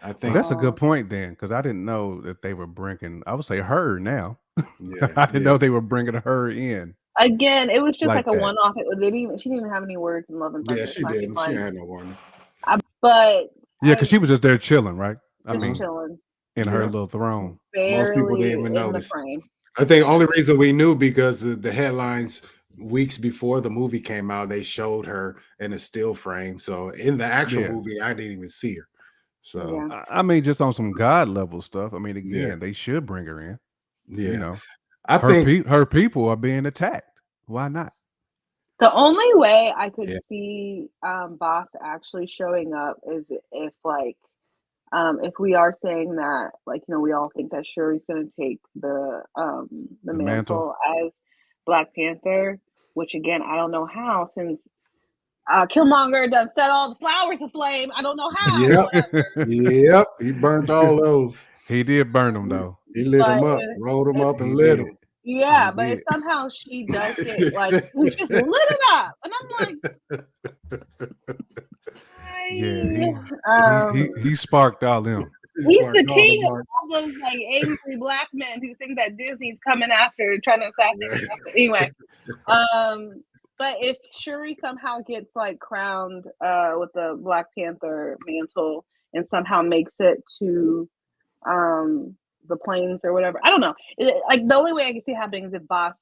I think that's a good point then, because I didn't know that they were bringing. I would say her now. Yeah, I didn't know they were bringing her in. Again, it was just like a one-off. She didn't even have any words in Love and Thunder. Yeah, she didn't. She had no warning. But yeah, because she was just there chilling, right? Chilling in her little throne. Most people didn't even notice. I think the only reason we knew because the headlines weeks before the movie came out, they showed her in a still frame. So in the actual movie, I didn't even see her. So I mean, just on some God level stuff. I mean, again, they should bring her in. Yeah, I think her people are being attacked. Why not? The only way I could see Boss actually showing up is if if we are saying that, we all think that Shuri's going to take the mantle as Black Panther, which again, I don't know how, since Killmonger done set all the flowers aflame. I don't know how. Yep. He burnt all those. He did burn them though. He lit them up, rolled them up, and lit them. Yeah, but if somehow she does it, he just lit it up, and I'm like, he sparked all them. He's the king of all those angry Black men who think that Disney's coming after, trying to assassinate. Anyway, but if Shuri somehow gets crowned with the Black Panther mantle and somehow makes it to the plains or whatever, I don't know. The only way I can see it happening is if Boss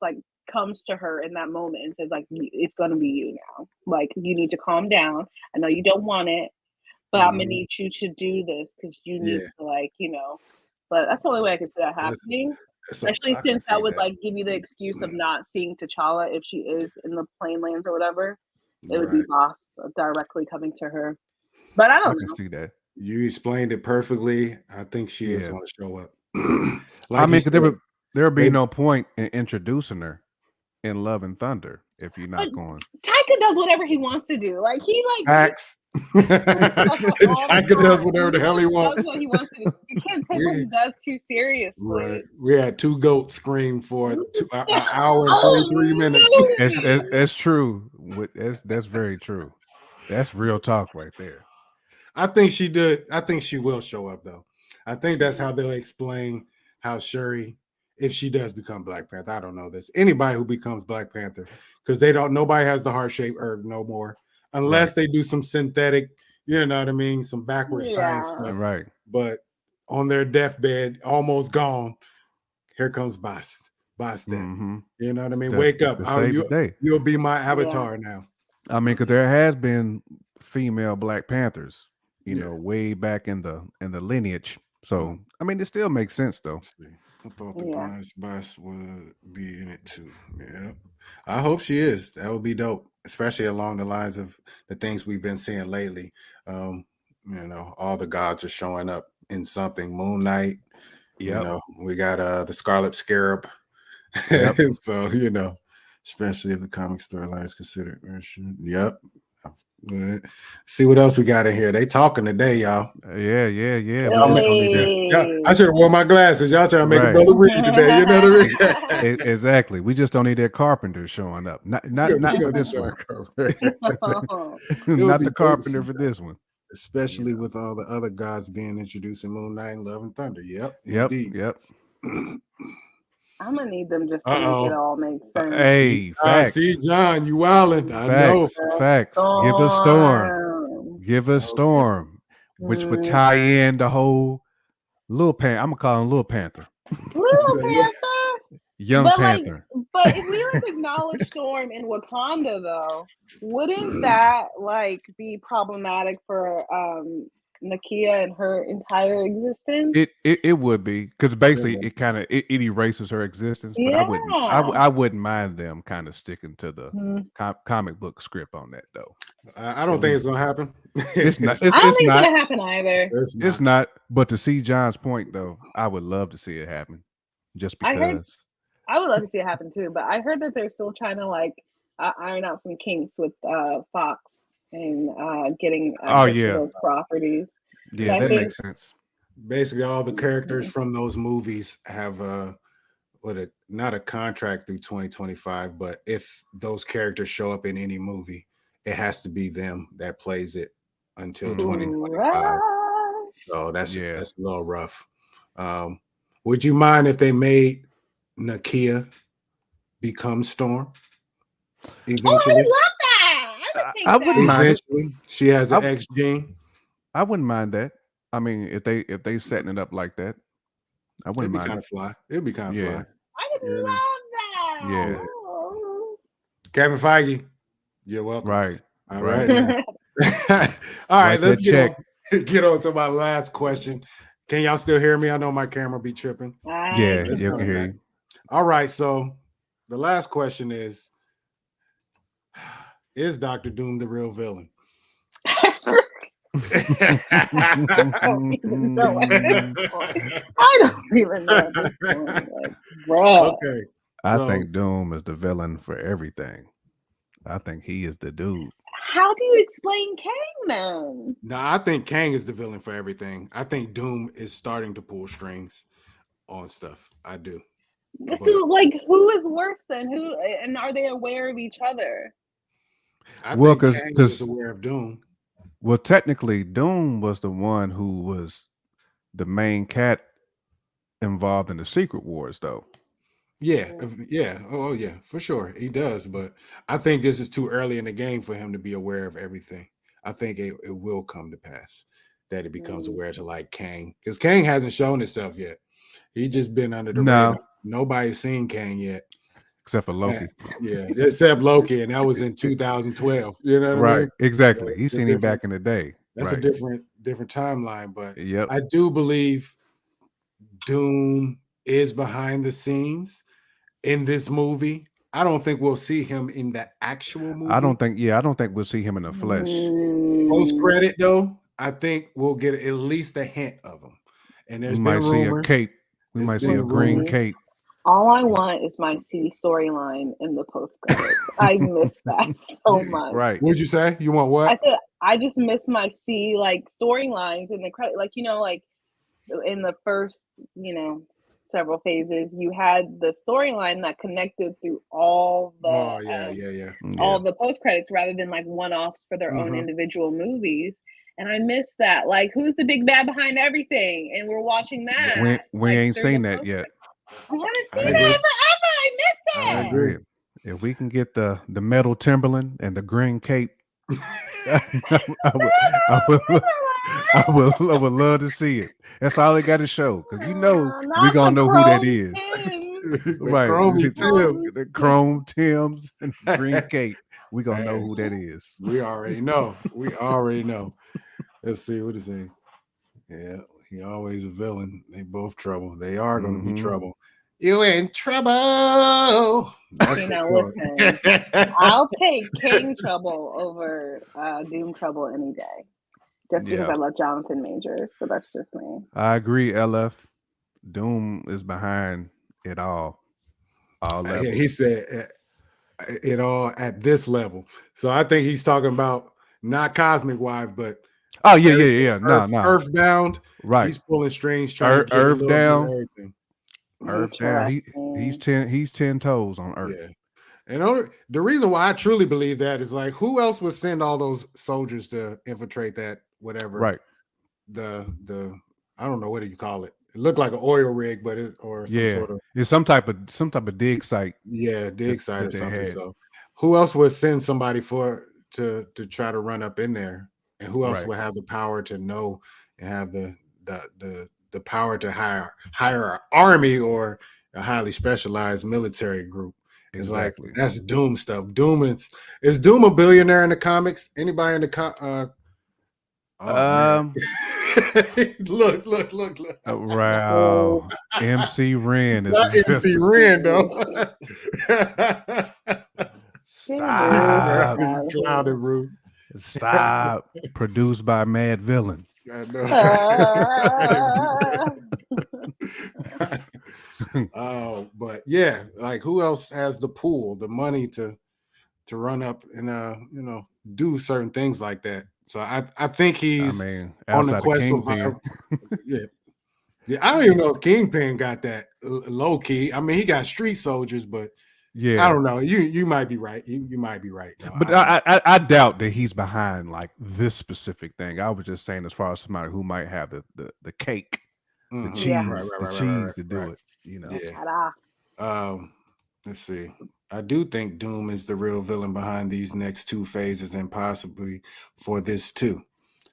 comes to her in that moment and says it's gonna be you now. You need to calm down. I know you don't want it, but I'm gonna need you to do this because you need to But that's the only way I can see that happening. Especially since that would give you the excuse of not seeing T'Challa if she is in the plain lands or whatever. It would be Boss directly coming to her. But I don't know. See that. You explained it perfectly. I think she is going to show up. I mean, there would be no point in introducing her in Love and Thunder if you're not going. Taika does whatever he wants to do. Facts. Taika does whatever the hell he wants. That's what he wants to do. You can't take what he does too seriously. Right. We had two goats scream for an hour and 43 minutes. That's true. That's very true. That's real talk right there. I think she did. I think she will show up though. I think that's how they'll explain how Shuri, if she does become Black Panther. I don't know this. Anybody who becomes Black Panther, because nobody has the heart-shaped herb no more, unless they do some synthetic, you know what I mean, some backwards science stuff. Right. But on their deathbed, almost gone, here comes Bast. You know what I mean? Wake up. You'll be my avatar now. I mean, because there has been female Black Panthers, way back in the lineage. So I mean, it still makes sense though. I thought the Bast would be in it too. Yeah, I hope she is. That would be dope, especially along the lines of the things we've been seeing lately. All the gods are showing up in something. Moon Knight. We got the Scarlet Scarab. So especially if the comic storyline is considered. Yep. See what else we got in here. They talking today, y'all. Yeah. I should have worn my glasses. Y'all trying to make a brother read today. You know what I mean? Exactly. We just don't need that carpenter showing up. Not for this one. Not the carpenter for this one. Especially with all the other gods being introduced in Moon Knight and Love and Thunder. Yep. I'm gonna need them just to make it all make sense. Hey, facts. See, John, you wildin'. I know. Facts. Give us Storm, which would tie in the whole Little Panther. I'm gonna call him Little Panther. Little Panther. Young But like, Panther. but if we like acknowledge Storm in Wakanda, though, wouldn't that like be problematic for Nakia and her entire existence? It would be, because basically Yeah. it kind of it erases her existence. But Yeah. I wouldn't mind them kind of sticking to the Mhm. comic book script on that though. I don't At think least it's gonna happen. it's not. I don't It's think it's not. gonna happen either. It's It's not. not. But to see John's point though, I would love to see it happen. Just I heard because. I would love to see it happen too, but I heard that they're still trying to like iron out some kinks with Fox and getting Oh bits of yeah, those properties. yeah, So I that think makes sense. Basically, all the characters Mhm. from those movies have not a contract through 2025, but if those characters show up in any movie, it has to be them that plays it until Mhm. 2025. Right. So that's Yeah. a little rough. Would you mind if they made Nakia become Storm Oh, I eventually? would love that. I would take I wouldn't that. mind it. Eventually, she has an I X gene. I wouldn't mind that. I mean, if they setting it up like that, I It'd wouldn't be mind kind it. of fly. It'd be kind of Yeah, fly. I would You know? love that. yeah, Yeah. Oh. Kevin Feige, you're welcome. right, All right. right now. All right, Write let's that check. get on to my last question. Can y'all still hear me? I know my camera be tripping. I Yeah, It's you can. can coming hear back. you. All right, so the last question is Doctor Doom the real villain? I don't even know at this point. I don't even know at this point. Like, bruh. Okay, I so think Doom is the villain for everything. I think he is the dude. How do you explain Kang then? now I think Kang is the villain for everything. I think Doom is starting to pull strings on stuff. I do. So, But like, who is worse than who? And are they aware of each other? I Well, think Kang is aware of Doom. well, technically, Doom was the one who was the main cat involved in the Secret Wars, though. Yeah, yeah. Oh, yeah, for sure. He does. But I think this is too early in the game for him to be aware of everything. I think it will come to pass that he becomes aware to like Kang. Because Kang hasn't shown himself yet. He just been under the radar. No, Nobody's seen Kang yet. except for Loki. Yeah, except Loki, and that was in 2012. You know what I Right, mean? exactly. So He's it's a seen him different. back in the day. That's a Right. different timeline. But Yep. I do believe Doom is behind the scenes in this movie. I don't think we'll see him in the actual movie. I don't think we'll see him in the flesh. Post Mm, credit though, I think we'll get at least a hint of him. And We there's been might see a rumors. cape. We There's might see been a green rumors. cape. all I want is my C storyline in the post credits. I miss that so much. Right. What'd you say? You want I what? said I just miss my C like storylines in the credit. Like, you know, like in the first, you know, several phases, you had the storyline that connected through all Oh yeah. Yeah. the post credits rather than like one offs for their own Mhm. individual movies. And I miss that. Like, who's the big bad behind everything? And we're watching that. We like, ain't through the seen that post yet. credits. We haven't I seen agree. that in forever. I miss I it. agree. Right. If we can get the metal Timberland and the green cape, I would love to see it. That's all they got to show, because you know we Not gonna the know who that chrome is. King. Right. Chromie Tims. The chrome Tims and green cape. We gonna know Hey, who that is. we already know. We already know. Let's see what is he. Yeah, he always a villain. They both trouble. They are going to be Mhm. trouble. You in trouble. That's You for know, sure. listen, I'll take King Trouble over Doom Trouble any day. Just because Yeah, I love Jonathan Majors, but that's just me. I agree. LF Doom is behind it all levels. He said it all at this level. So I think he's talking about not Cosmic Wife, but Oh yeah. No. Earthbound. Right. He's pulling strings, trying to get a Earth little bit of down. everything. Earth down. He's 10 toes on Earth. Yeah. And the reason why I truly believe that is like, who else would send all those soldiers to infiltrate that whatever? Right. The I don't know, what do you call it? It looked like an oil rig, but or some sort of It's some type of dig site. dig site that or they something. had. So who else would send somebody to try to run up in there? And who else Right. would have the power to know and have the power to hire an army or a highly specialized military group. It's Exactly. like that's Doom stuff. Doom is Doom a billionaire in the comics? Anybody in the oh man. look. Wow. MC Ren is Not the MC villain. Ren though. Stop. Clouded Bruce. Stop. Produced by Mad Villain. I know. Oh, but yeah, like who else has the pool, the money to run up and do certain things like that? So I think he's on the outside of quest for Kingpin. yeah. I don't even know if Kingpin got that low key. I mean, he got street soldiers, but Yeah, I don't know. You might be right. You might be right. No, but I doubt that he's behind like this specific thing. I was just saying, as far as somebody who might have the cake, the cheese, right, to do it. You know. Yeah. Let's see. I do think Doom is the real villain behind these next two phases, and possibly for this too.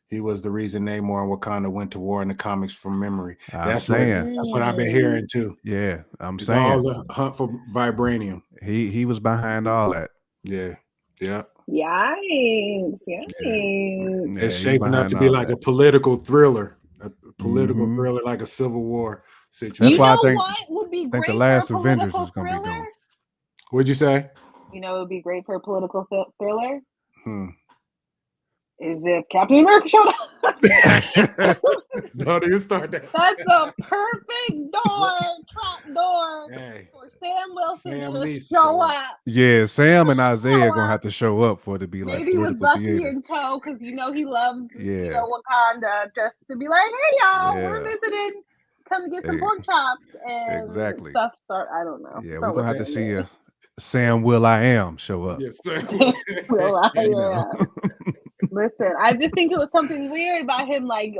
He was the reason Namor and Wakanda went to war in the comics from memory. That's what I've been hearing too. Yeah, it's all the hunt for vibranium. He was behind all that. Yeah. Yikes. It's shaping up to be like a political thriller. A political thriller, like a Civil War situation. That's why I think what would be great the last for a Avengers political is going to be thriller? going. What'd you say? You know, it would be great for a political thriller. Is if Captain America showed up? Don't even start that. That's a perfect trap door for Sam Wilson to show up. Yeah, Sam and Isaiah are gonna have to show up for it to be like maybe with Bucky in tow, because you know he loves Wakanda, just to be like, hey y'all, we're visiting. Come get some pork chops and stuff. Start. I don't know. Yeah, we're gonna have to see Sam Will I Am show up. Yes, Will I Am. Listen, I just think it was something weird about him, like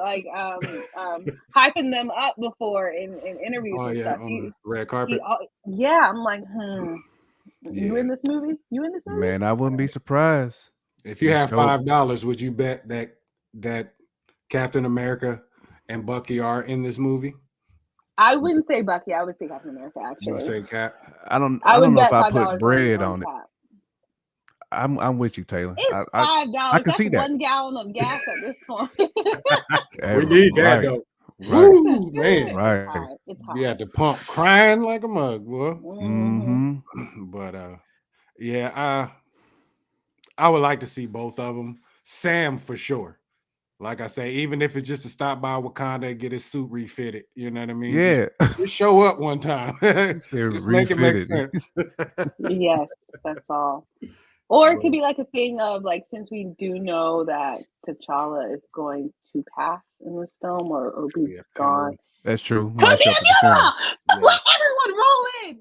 hyping them up before in interviews and stuff. On the red carpet. I'm like, You in this movie? Man, I wouldn't be surprised. If you have $5, would you bet that Captain America and Bucky are in this movie? I wouldn't say Bucky. I would say Captain America. Actually, you would say Cap. I don't know if I put bread on it. I'm with you, Taylor. It's $5. I can see that. 1 gallon of gas at this point. We need that though. Right. Woo, man. Right. You had to pump crying like a mug, boy. Mm-hmm. But I would like to see both of them. Sam for sure. Like I say, even if it's just to stop by Wakanda and get his suit refitted, you know what I mean? Yeah. Just show up one time. Just make it make sense. Yes, that's all. Or it could be like a thing of like, since we do know that T'Challa is going to pass in this film or be gone. That's true. Let everyone roll in.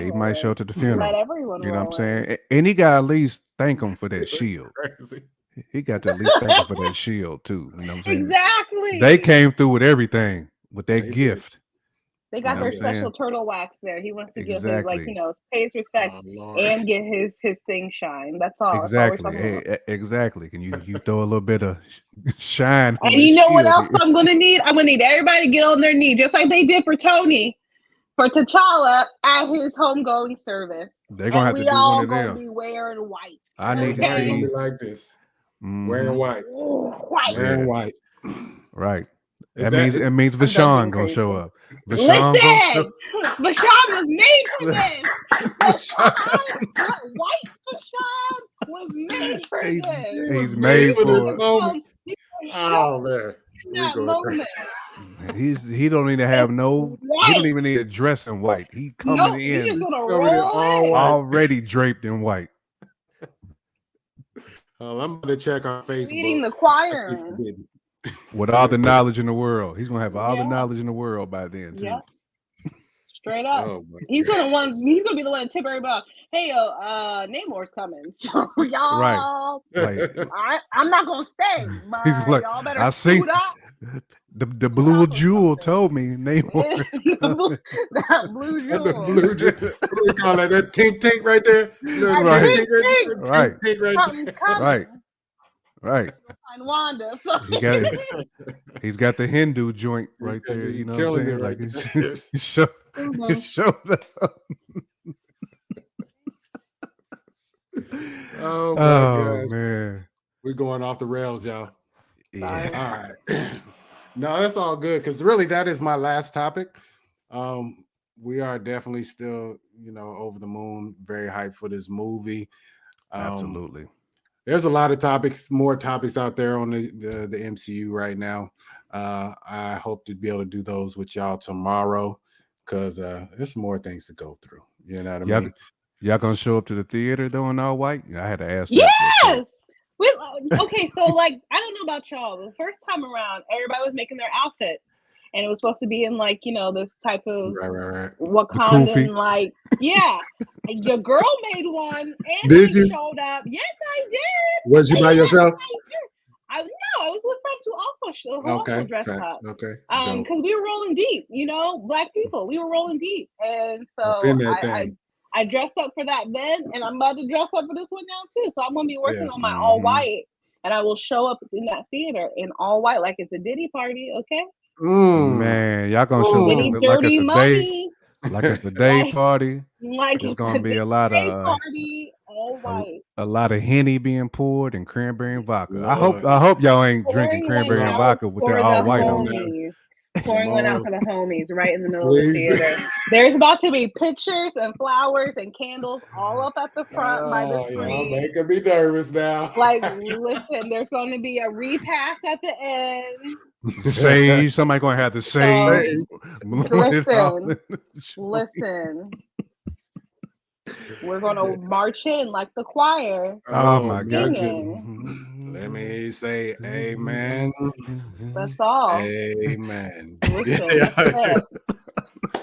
He might show up to the funeral. Let everyone roll in. You know what I'm saying? And he got to at least thank him for that shield. He got to at least thank him for that shield too. You know what I'm saying? Exactly. They came through with everything, with that gift. They got their special turtle wax there. He wants to give his, pay his respect and get his thing shine. That's all. Exactly. Exactly. Can you throw a little bit of shine? And you know what else I'm going to need? I'm going to need everybody to get on their knee, just like they did for Tony, for T'Challa at his homegoing service. They're going to have to do one of them. We all going to be wearing white. I need to see. Like this. Wearing white. Wearing white. Right. It means Vashon gonna show up. Vashon was made for this. White Vashon was made for this. He's made for this moment. Oh man. That moment. He don't even have he don't even need a dress in white. He coming in already draped in white. I'm gonna check our Facebook. Leading the choir. With all the knowledge in the world. He's gonna have all the knowledge in the world by then too. Yep. Straight up. He's gonna be the one to tip everybody. Hey Namor's coming. So y'all I'm not gonna stay. But he's like, y'all better I see the blue jewel told me Namor is coming. That blue jewel. The blue jewel. What do we call that? That tink right there. Right. Find Wanda. So. He's got the Hindu joint right there. You know what I'm saying? showed up. Oh my Oh gosh. man. We're going off the rails, y'all. Yeah. All right. No, that's all good because really that is my last topic. We are definitely still, over the moon, very hyped for this movie. Absolutely. There's a lot of more topics out there on the MCU right now. I hope to be able to do those with y'all tomorrow because there's more things to go through. You know what I mean? Y'all gonna show up to the theater though in all white? I had to ask that. Yes. Okay, so like I don't know about y'all, but the first time around, everybody was making their outfits, and it was supposed to be in like this type of Right. Wakandan, like your girl made one, and Did I you? showed up. Yes, I did. Was you by yourself? I was with friends who also dressed up. Okay. Because we were rolling deep, Black people, we were rolling deep, and so in that thing. I dressed up for that then, and I'm about to dress up for this one now too. So I'm gonna be working on my Mhm. all white, and I will show up in that theater in all white, like it's a Diddy party, okay? Man, y'all gonna show Any up like dirty it's a money, day, like it's the day like party. like There's it's gonna a be day a lot of party, all white, a lot of Henny being poured and cranberry and vodka. Lord. I hope y'all ain't drinking pouring one cranberry and out vodka with for that the all white on. homies. Pouring one out for the homies right in the middle Please. of the theater. There's about to be pictures and flowers and candles all up at the front by the Y'all screen. making me nervous now. Like, listen, there's going to be a repast at the end. Sage, somebody gonna have to sage. Listen. We're gonna march in like the choir. Oh my God. Singing. Let me say amen. That's all. Amen. Listen,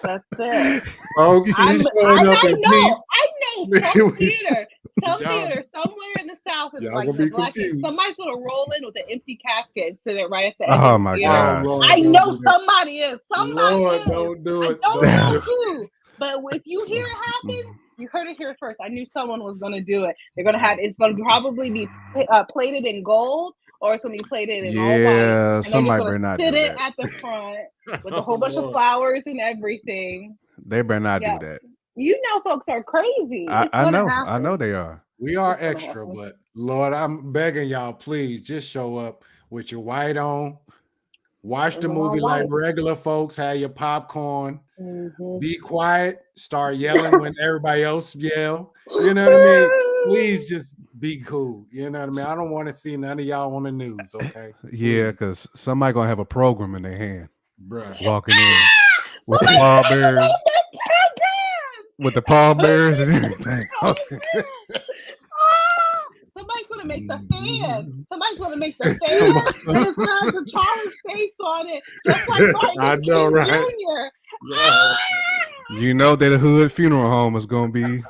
that's it. Folks, I know some Please. theater somewhere in the South is Y'all like gonna the be black. confused. Somebody's gonna roll in with an empty casket and sit it right at the end Oh of the my theater. God. Lord, I don't know do that. somebody is. Somebody Lord, is. don't do it. I don't know who, but if you hear it happen, you heard it here first. I knew someone was gonna do it. They're gonna have. It's gonna probably be plated in gold, or it's gonna be plated in all white. Yeah, And somebody they're better just not gonna do sit it that. at the front with a whole bunch of flowers and everything. They better not Yeah. do that. Folks are crazy. I know they are. We are extra, but Lord, I'm begging y'all, please just show up with your white on. Watch the movie like regular folks. Have your popcorn. Be quiet. Start yelling when everybody else yell. You know what I mean? Please just be cool. You know what I mean? I don't want to see none of y'all on the news, okay? Yeah, because somebody gonna have a program in their hand, Bruh. walking in with the pallbearers, with the pallbearers and everything. Somebody's gonna make the fan. Somebody's gonna make the fan with his hands and Charlie's face on it, just like Martin King Jr. Right. You know that a hood funeral home is gonna be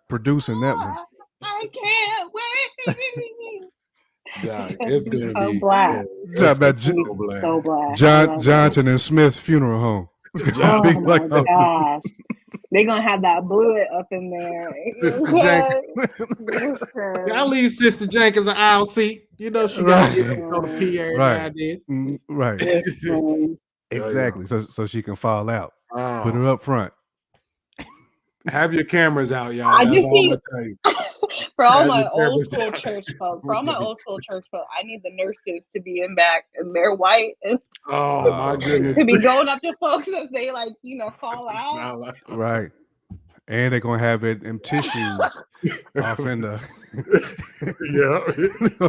producing that one. I can't wait. It's gonna so be black. So black. Johnson and Smith's funeral home. Oh my gosh. They're gonna have that bluet up in there. Sister Jenkins. I'll leave Sister Jenkins an aisle seat. You know she got to go to pee every now and then. Right. Exactly. So she can fall out. Put her up front. Have your cameras out, y'all. I just need I'm tell you. for all my old school church folk. I need the nurses to be in back and they're white and oh my goodness. to be going up to folks as they fall out. Right. And they're gonna have them tissues off in the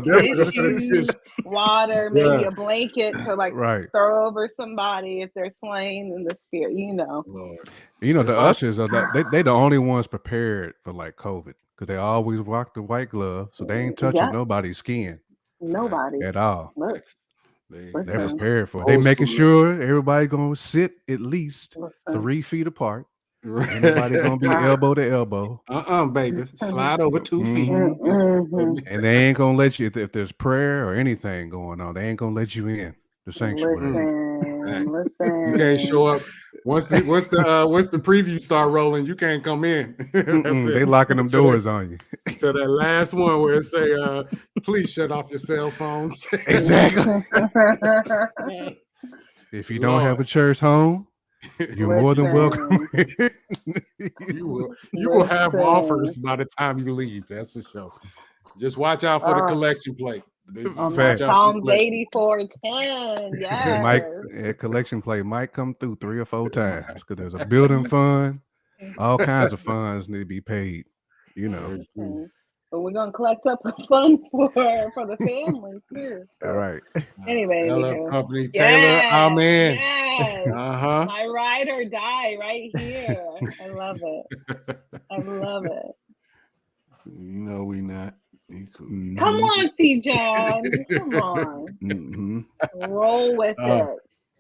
tissues, water, maybe a blanket to throw over somebody if they're slain in the spirit. Lord. The ushers are they the only ones prepared for COVID because they always rock the white glove, so they ain't touching nobody's skin. Nobody at all. Look. They're prepared for it. They making sure everybody gonna sit at least 3 feet apart. Everybody gonna be elbow to elbow. Baby. Slide over 2 feet. And they ain't gonna let you if there's prayer or anything going on. They ain't gonna let you in the sanctuary. Listen. You can't show up once the preview start rolling. You can't come in. They locking them doors on you. So that last one where it say, "Please shut off your cell phones." Exactly. If you don't have a church home, You're more than welcome. You will have offers by the time you leave. That's for sure. Just watch out for the collection plate. On Fact. that Psalms 84:10. Yes. Collection plate might come through 3 or 4 times because there's a building fund. All kinds of funds need to be paid. You know. Listen, but we're gonna collect up a fund for the family too. So. All right. Anyway, LF Company Taylor, I'm in. Yes. Uh-huh. My ride or die right here. I love it. I love it. You know we not. Cool. Come on, C. John. Come on. Mm-hmm. Roll with it.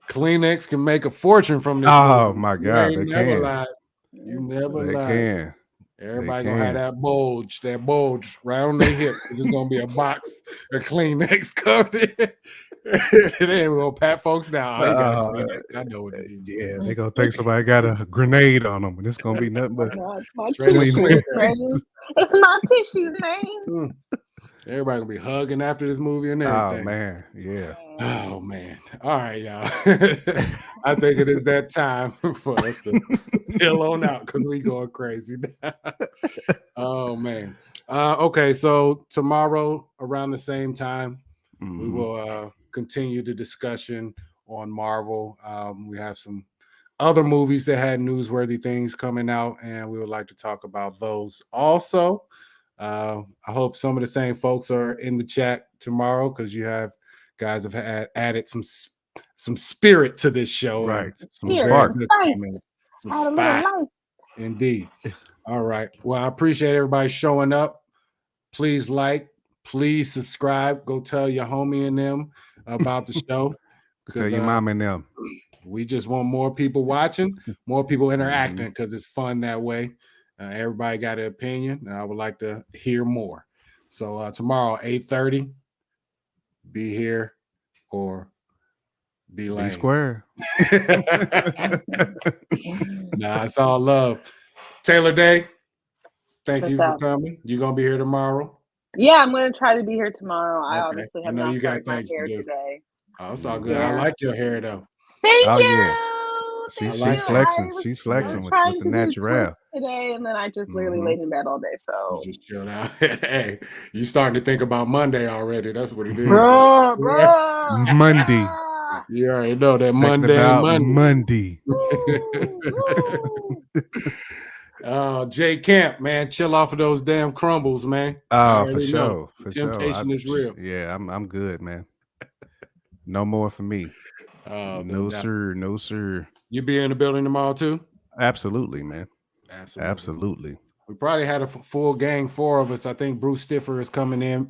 Kleenex can make a fortune from this. Oh movie. my God, you they never can. lied. You never They lied. can. Everybody gonna have that bulge right on their hip. It's just gonna be a box of Kleenex covered. They ain't gonna pat folks down. I got Kleenex. I know what it is. Yeah, they gonna think somebody got a grenade on them, and it's gonna be nothing but my tissues, man. It's my tissues, man. Everybody gonna be hugging after this movie and everything. Oh man, yeah. Oh man. All right, y'all. I think it is that time for us to chill on out because we going crazy. Oh man. Okay, so tomorrow around the same time, we will continue the discussion on Marvel. We have some other movies that had newsworthy things coming out, and we would like to talk about those also. I hope some of the same folks are in the chat tomorrow because you guys have added some spirit to this show, right? Some spark, some spice, indeed. All right. Well, I appreciate everybody showing up. Please like, please subscribe. Go tell your homie and them about the show. Tell your mom and them. We just want more people watching, more people interacting because it's fun that way. Everybody got an opinion, and I would like to hear more. So tomorrow, 8:30, be here or be lame. Be square. Nah, it's all love. Taylor Day, thank you for coming. You gonna be here tomorrow? Yeah, I'm gonna try to be here tomorrow. I obviously have not started my hair today. Oh, it's all good. Yeah. I like your hair though. Thank you. Yeah. She's flexing. She's flexing with the natural today, and then I just literally laid in bed all day. So you just chilled out. Hey, you starting to think about Monday already? That's what it is, bro. Monday. You already know that Monday. Jay Camp, man, chill off of those damn crumbles, man. Oh, for sure. Temptation is real. Yeah, I'm good, man. No more for me. No sir. You be in the building tomorrow too? Absolutely, man. Absolutely. We probably had a full gang, 4 of us. I think Bruce Stiffer is coming in.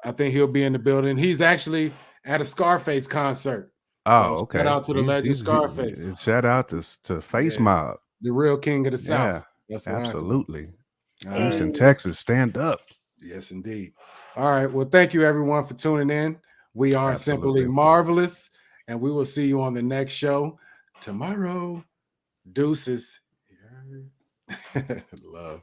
I think he'll be in the building. He's actually at a Scarface concert. Oh, okay. Shout out to the legend Scarface. Shout out to Face Mob. The real king of the South. That's absolutely. Houston, Texas, stand up. Yes, indeed. All right. Well, thank you everyone for tuning in. We are Simply Marvelous, and we will see you on the next show tomorrow. Deuces. Love.